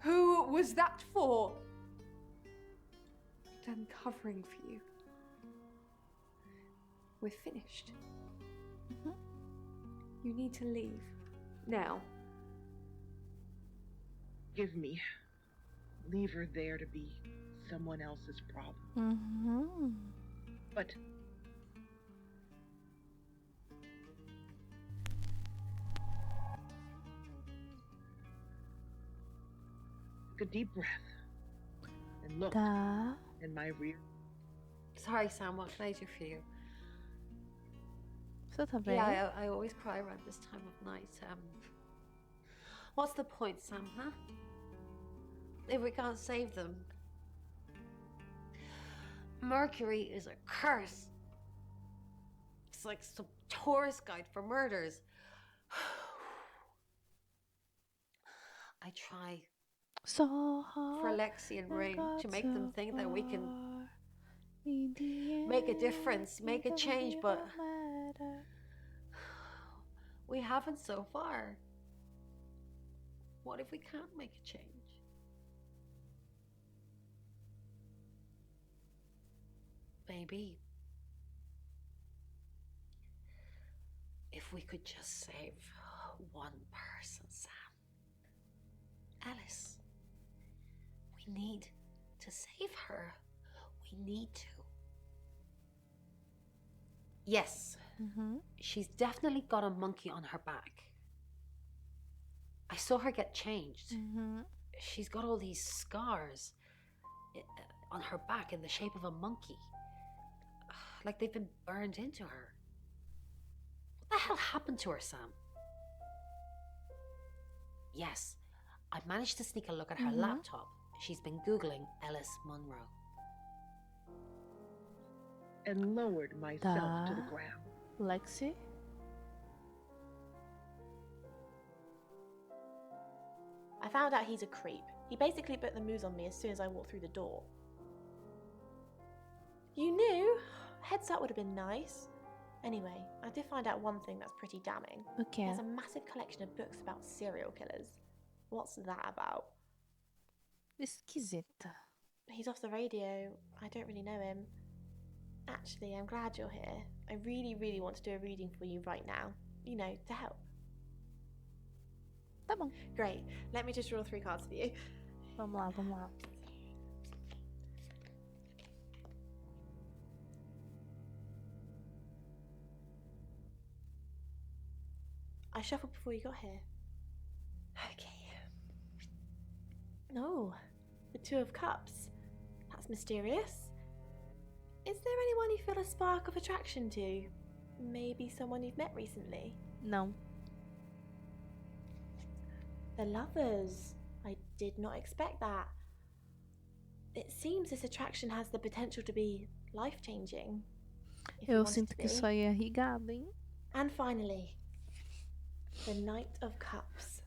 Who was that for? I'm done covering for you. We're finished. You need to leave. Now. Give me. Leave her there to be someone else's problem. But take a deep breath and look in my rear. Sorry, Sam, what can I do for you? Você tá bem? Yeah, I always cry around this time of night. What's the point, Sam, huh? If we can't save them. Mercury is a curse. It's like some tourist guide for murders. I try so hard for Lexi and Ring to make them think that we can make a difference, make a change, but we haven't so far. What if we can't make a change? Maybe if we could just save one person, Sam. Alice. We need to save her. We need to. Yes. She's definitely got a monkey on her back. I saw her get changed. She's got all these scars on her back in the shape of a monkey. Like they've been burned into her. What the hell happened to her, Sam? Yes, I managed to sneak a look at her laptop. She's been Googling Ellis Munro. And lowered myself to the ground. Lexi? I found out he's a creep. He basically put the moves on me as soon as I walked through the door. You knew? Heads up would have been nice. Anyway, I did find out one thing that's pretty damning. Okay. There's a massive collection of books about serial killers. What's that about? Esquisita. He's off the radio. I don't really know him. Actually, I'm glad you're here. I really, really want to do a reading for you right now. You know, to help. Tá bom. Great. Let me just draw 3 cards for you. Vamos lá, vamos lá. I shuffled before you got here. Okay. Oh, the Two of Cups. That's mysterious. Is there anyone you feel a spark of attraction to? Maybe someone you've met recently? No. The Lovers. I did not expect that. It seems this attraction has the potential to be life-changing. Eu sinto que isso aí é rigado, hein? And finally, the Knight of Cups.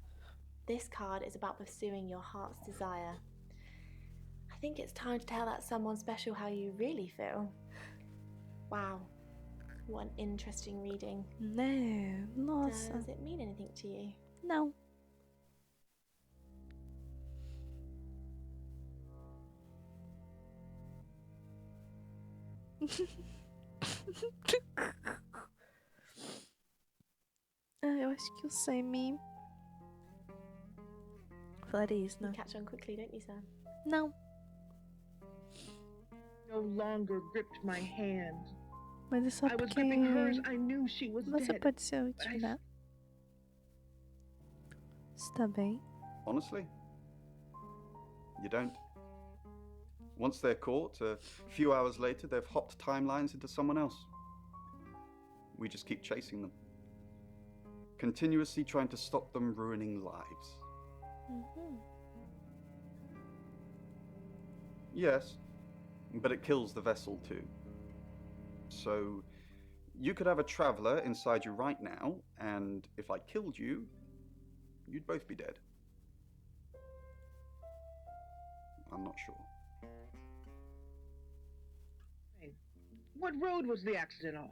This card is about pursuing your heart's desire. I think it's time to tell that someone special how you really feel. Wow, what an interesting reading. Né? Nossa. Does it mean anything to you? Não. Eu acho que o Sammy falaria isso, You não? catch on quickly, don't you, Sam? Não. No longer gripped my hand. Mas é só I was porque gripping hers. I knew she was você dead. pode se intimidar. Está bem? Honestly, you don't. Once they're caught, a few hours later, they've hopped timelines into someone else. We just keep chasing them, continuously trying to stop them ruining lives. Mm-hmm. Yes, but it kills the vessel too. So, you could have a traveler inside you right now, and if I killed you, you'd both be dead. I'm not sure. What road was the accident on?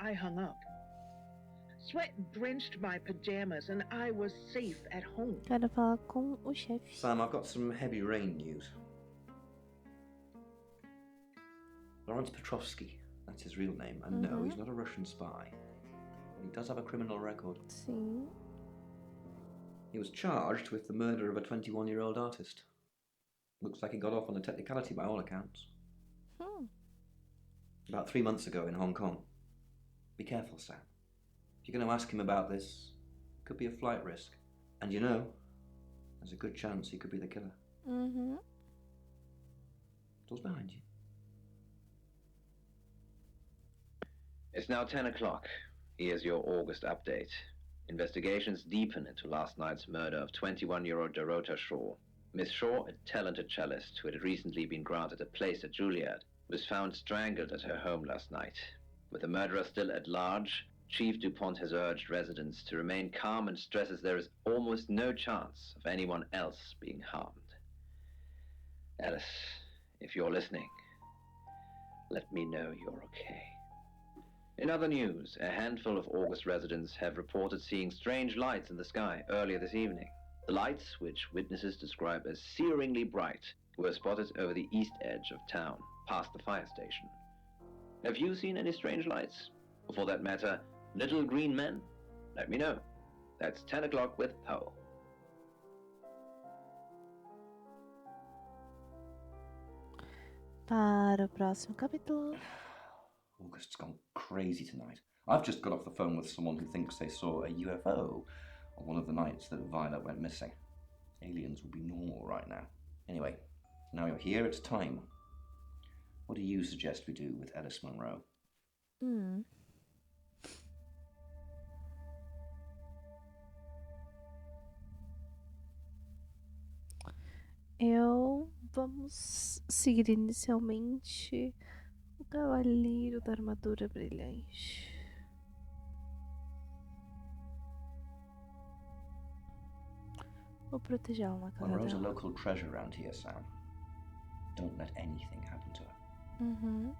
I hung up. Sweat drenched my pajamas and I was safe at home. Quero falar com o chefe. Sam, I've got some heavy rain news. Lawrence Petrovsky, that's his real name, and no, he's not a Russian spy. But he does have a criminal record. Sim. He was charged with the murder of a 21-year-old artist. Looks like he got off on a technicality by all accounts. About 3 months ago in Hong Kong. Be careful, Sam. If you're going to ask him about this, it could be a flight risk. And you know, there's a good chance he could be the killer. Mm-hmm. Door's behind you. It's now 10 o'clock. Here's your August update. Investigations deepen into last night's murder of 21-year-old Dorota Shaw. Miss Shaw, a talented cellist who had recently been granted a place at Juilliard, was found strangled at her home last night. With the murderer still at large, Chief DuPont has urged residents to remain calm and stresses there is almost no chance of anyone else being harmed. Alice, if you're listening, let me know you're okay. In other news, a handful of August residents have reported seeing strange lights in the sky earlier this evening. The lights, which witnesses describe as searingly bright, were spotted over the east edge of town, past the fire station. Have you seen any strange lights? Or for that matter, little green men? Let me know. That's 10 o'clock with Poe. Para o próximo capítulo. August's gone crazy tonight. I've just got off the phone with someone who thinks they saw a UFO on one of the nights that Violet went missing. Aliens would be normal right now. Anyway, now you're here, it's time. What do you suggest we do with Alice Munro? Vamos seguir inicialmente o Cavaleiro da Armadura Brilhante. Vou protegê-la na casa Monroe's a dela. local treasure around here, Sam. Don't let anything happen to her.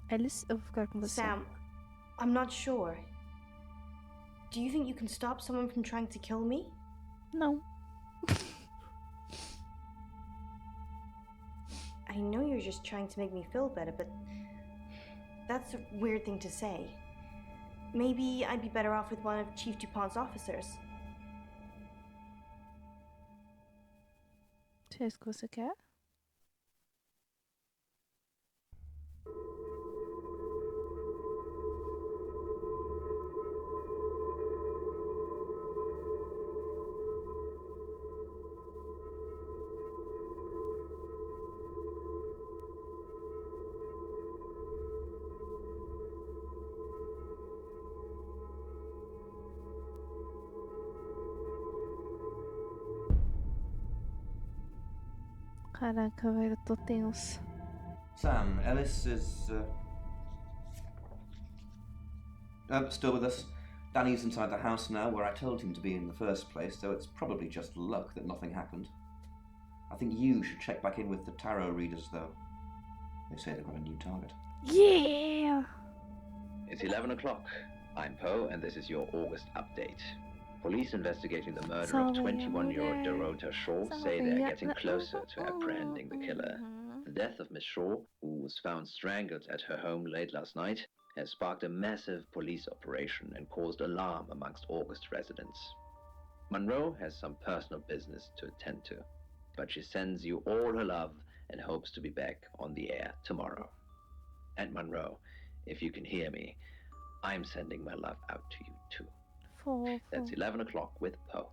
Alice, eu vou ficar com você. Sam, I'm not sure. Do you think you can stop someone from trying to kill me? Não. I know you're just trying to make me feel better, but that's a weird thing to say. Maybe I'd be better off with one of Chief DuPont's officers. Se é isso que você quer? Caraca, velho, eu tô tenso. Sam, Ellis is still with us. Danny's inside the house now, where I told him to be in the first place, so it's probably just luck that nothing happened. I think you should check back in with the tarot readers, though. They say they've got a new target. Yeah! It's 11 o'clock. I'm Poe, and this is your August update. Police investigating the murder of 21-year-old Dorota Shaw say they are getting closer to apprehending the killer. The death of Miss Shaw, who was found strangled at her home late last night, has sparked a massive police operation and caused alarm amongst August residents. Monroe has some personal business to attend to, but she sends you all her love and hopes to be back on the air tomorrow. And Monroe, if you can hear me, I'm sending my love out to you too. That's 11 o'clock with Poe.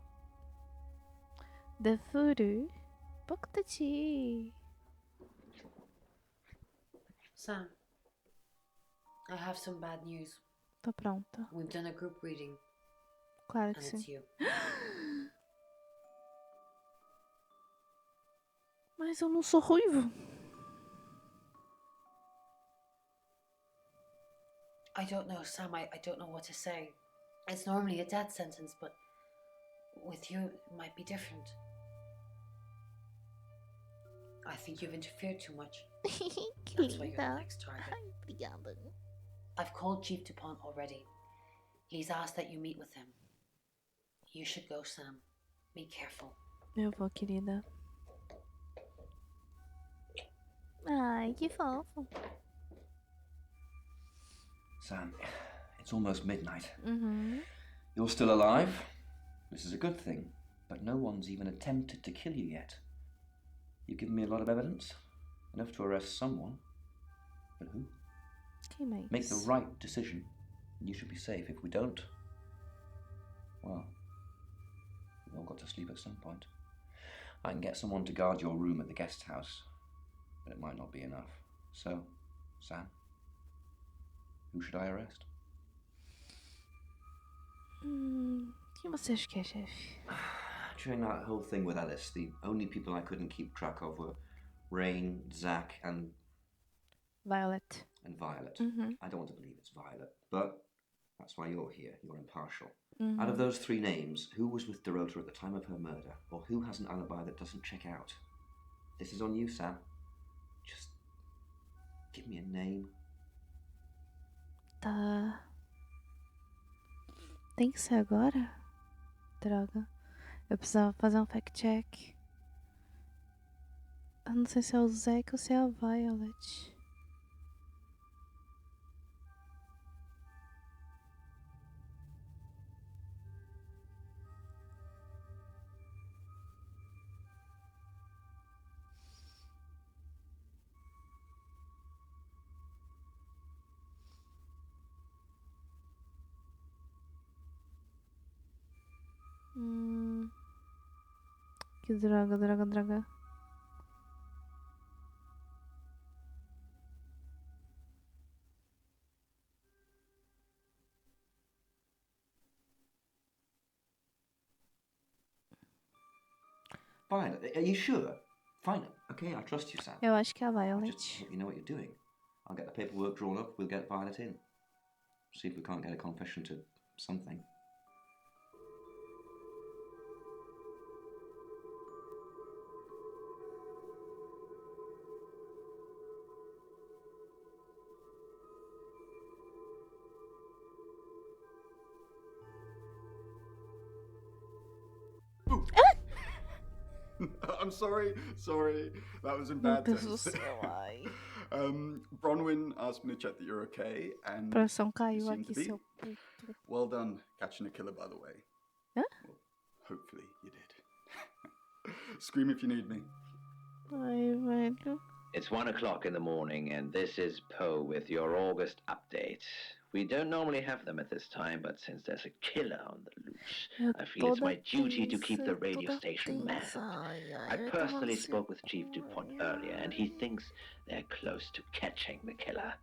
The voodoo book the tea. Sam, I have some bad news. Tô pronta. We've done a group reading. Claro que and sim. It's you. Mas eu não sou ruivo. I don't know, Sam. I don't know what to say. It's normally a death sentence, but with you, it might be different. I think you've interfered too much. That's why you're the next target. Obrigada. I've called Chief DuPont already. He's asked that you meet with him. You should go, Sam. Be careful. Eu vou, querida. Ai, que fofo. Sam, it's almost midnight. Mm-hmm. You're still alive. This is a good thing, but no one's even attempted to kill you yet. You've given me a lot of evidence, enough to arrest someone. But who? Teammates. Make the right decision, and you should be safe. If we don't, well, we've all got to sleep at some point. I can get someone to guard your room at the guest house, but it might not be enough. So, Sam, who should I arrest? Quem você acha que é, chefe? During that whole thing with Alice, the only people I couldn't keep track of were Rain, Zach, and Violet. Violet. Mm-hmm. I don't want to believe it's Violet, but that's why you're here. You're impartial. Mm-hmm. Out of those three names, who was with Dorota at the time of her murder, or who has an alibi that doesn't check out? This is on you, Sam. Just give me a name. Tá. Tem que ser agora? Droga. Eu precisava fazer um fact check. Eu não sei se é o Zack ou se é a Violet. Que droga. Violet, are you sure? Fine, okay, I trust you, Sam. Eu acho que é a Violet. Just let me know what you're doing. I'll get the paperwork drawn up, we'll get Violet in. See if we can't get a confession to something. I'm sorry. That was in bad taste. Bronwyn asked me to check that you're okay, and Pressão caiu you seem aqui, to be. seu puto. Well done catching a killer, by the way. Huh? Well, hopefully you did. Scream if you need me. Ai, velho. It's 1 o'clock in the morning, and this is Poe with your August update. We don't normally have them at this time, but since there's a killer on the loose, I feel it's my duty to keep the radio station mad. I personally spoke with Chief DuPont earlier, and he thinks they're close to catching the killer.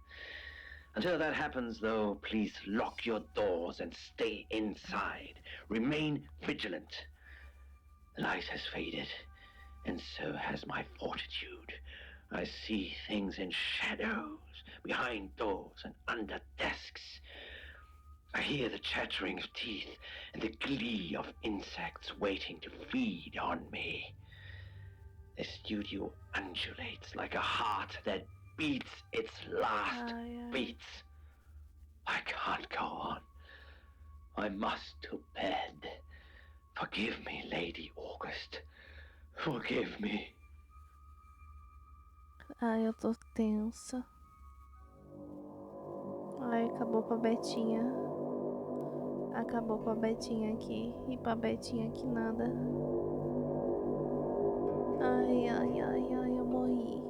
Until that happens, though, please lock your doors and stay inside. Remain vigilant. The light has faded, and so has my fortitude. I see things in shadows, behind doors and under desks. I hear the chattering of teeth and the glee of insects waiting to feed on me. The studio undulates like a heart that beats its last beats. I can't go on. I must to bed. Forgive me, Lady August. Forgive me. Ai, eu tô tensa. Ai, acabou pra Betinha. Acabou pra Betinha aqui. E pra Betinha aqui nada. Ai, ai, ai, ai, eu morri.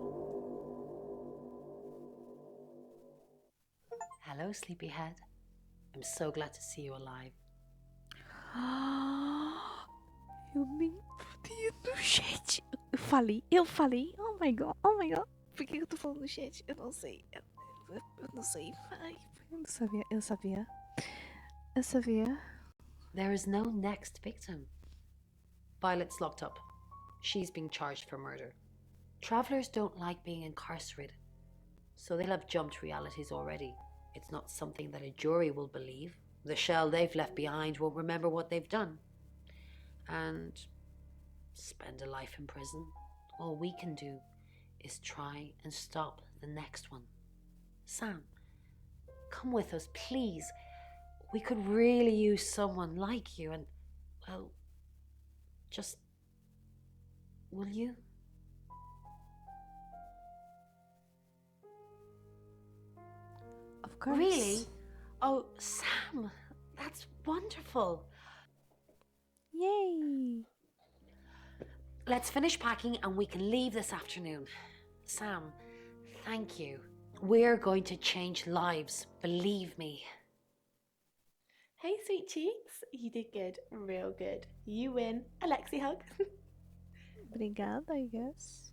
Hello, sleepyhead. I'm so glad to see you alive. Eu nem podia no chat. Eu falei. Oh my god. Por que eu tô falando no chat? Eu não sei. Eu não sei. Ai, eu sabia. There is no next victim. Violet's locked up. She's being charged for murder. Travelers don't like being incarcerated, so they'll have jumped realities already. It's not something that a jury will believe. The shell they've left behind won't remember what they've done. And spend a life in prison. All we can do is try and stop the next one. Sam, come with us, please. We could really use someone like you and, well, just... will you? Of course. Really? Oh, Sam, that's wonderful. Yay. Let's finish packing and we can leave this afternoon. Sam, thank you. We're going to change lives, believe me. Hey, sweet cheeks. You did good. Real good. You win. Alexi hug. Obrigada, I guess.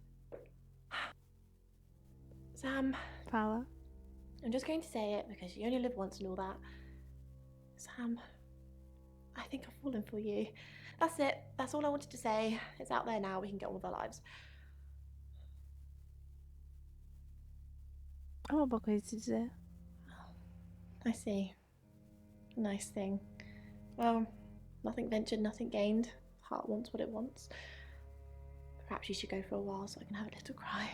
Sam. Fala. I'm just going to say it because you only live once and all that. Sam, I think I've fallen for you. That's it. That's all I wanted to say. It's out there now. We can get on with our lives. Oh, uma coisa de dizer. I see. Nice thing. Well, nothing ventured, nothing gained. Heart wants what it wants. Perhaps you should go for a while so I can have a little cry.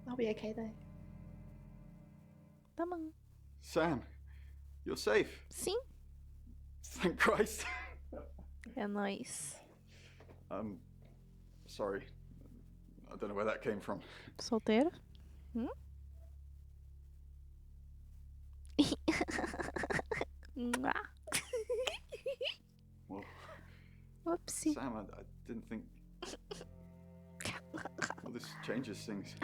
I'll be okay though. Tá bom. Sam, you're safe. Sim. Thank Christ. É nóis. Sorry. I don't know where that came from. Solteiro? Well, Whoopsie. Sam, I didn't think... Well, this changes things.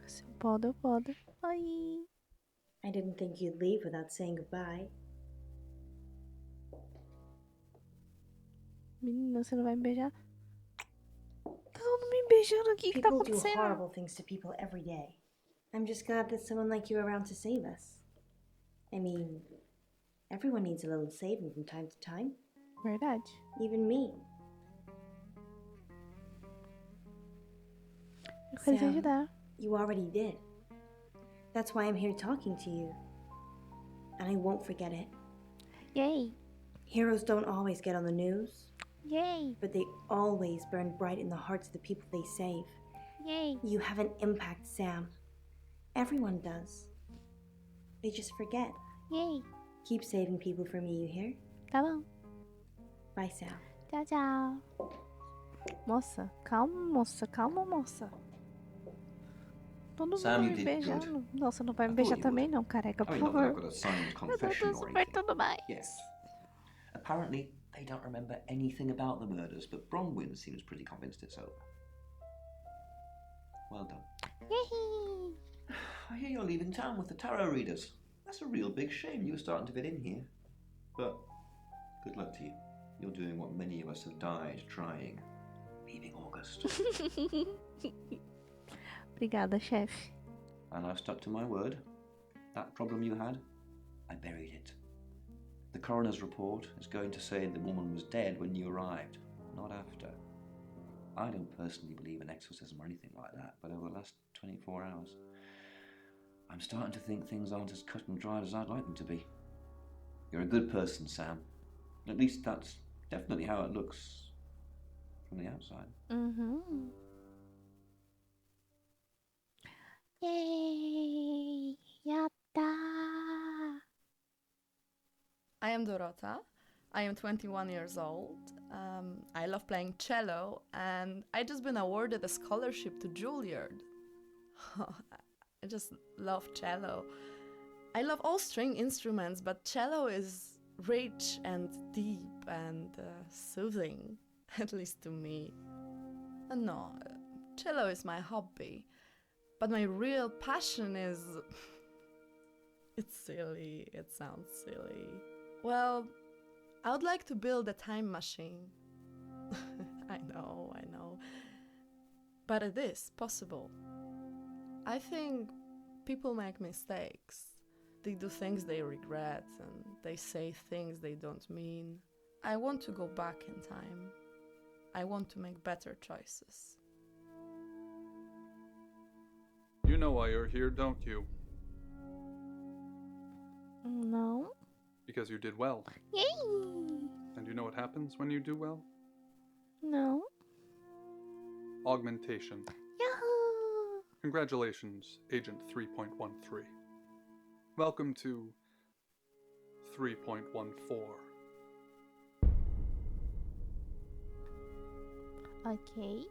Se pode, eu pode. Oi. I didn't think you'd leave without saying goodbye. Menina, você não vai me beijar? Tá todo mundo me beijando aqui. O que tá People do acontecendo? horrible things to people every day. I'm just glad that someone like you are around to save us. I mean, everyone needs a little saving from time to time. Verdade. Even me. Eu quero te ajudar. You already did. That's why I'm here talking to you. And I won't forget it. Yay. Heroes don't always get on the news. Yay. But they always burn bright in the hearts of the people they save. Yay. You have an impact, Sam. Everyone does. They just forget. Yay. Keep saving people for me, you hear? Tá bom. Bye, Sam. Tchau, tchau. Moça, calma, moça. Todo mundo Sam, you me did beijando. good. Nossa, não vai me I beijar thought you também would. não, careca, por I mean, not that favor. I've got a signed Eu tô confession or super anything. tudo bem. Yes. Apparently, they don't remember anything about the murders, but Bronwyn seems pretty convinced it's over. Well done. Yay. I hear you're leaving town with the tarot readers. That's a real big shame. You were starting to fit in here. But good luck to you. You're doing what many of us have died trying. Leaving August. Obrigada, chefe. And I've stuck to my word. That problem you had, I buried it. The coroner's report is going to say the woman was dead when you arrived. not after. I don't personally believe in exorcism or anything like that, but over the last 24 hours, I'm starting to think things aren't as cut and dried as I'd like them to be. You're a good person, Sam. At least that's definitely how it looks from the outside. Yay! Yatta! I am Dorota. I am 21 years old. I love playing cello, and I just been awarded a scholarship to Juilliard. I just love cello. I love all string instruments, but cello is rich and deep and soothing, at least to me. No, cello is my hobby, but my real passion is... It's silly, it sounds silly. Well, I would like to build a time machine. I know. But it is possible. I think people make mistakes. They do things they regret and they say things they don't mean. I want to go back in time. I want to make better choices. You know why you're here, don't you? No. Because you did well. Yay! And you know what happens when you do well? No. Augmentation. Yahoo! Congratulations, Agent 3.13. Welcome to 3.14. Okay.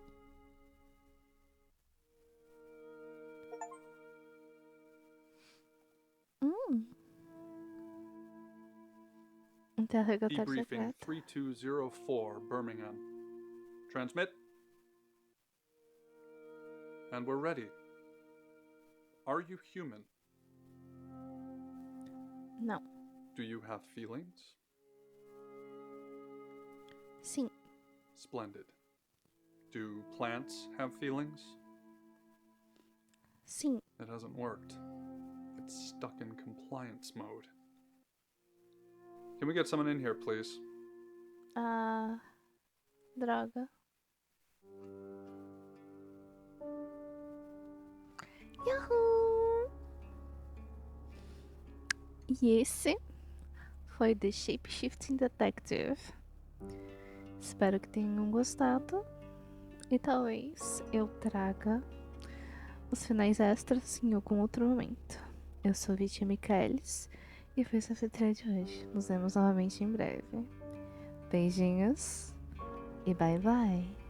Interrogatório Debriefing secreto. 3204, Birmingham. Transmit. And we're ready. Are you human? No. Do you have feelings? Sim. Splendid. Do plants have feelings? Sim. It hasn't worked. It's stuck in compliance mode. Can we get someone in here, please? Droga. Yahoo! E esse foi The Shapeshifting Detective. Espero que tenham gostado. E talvez eu traga os finais extras em algum outro momento. Eu sou vityamikaelis e foi essa fitria de hoje. Nos vemos novamente em breve. Beijinhos e bye bye.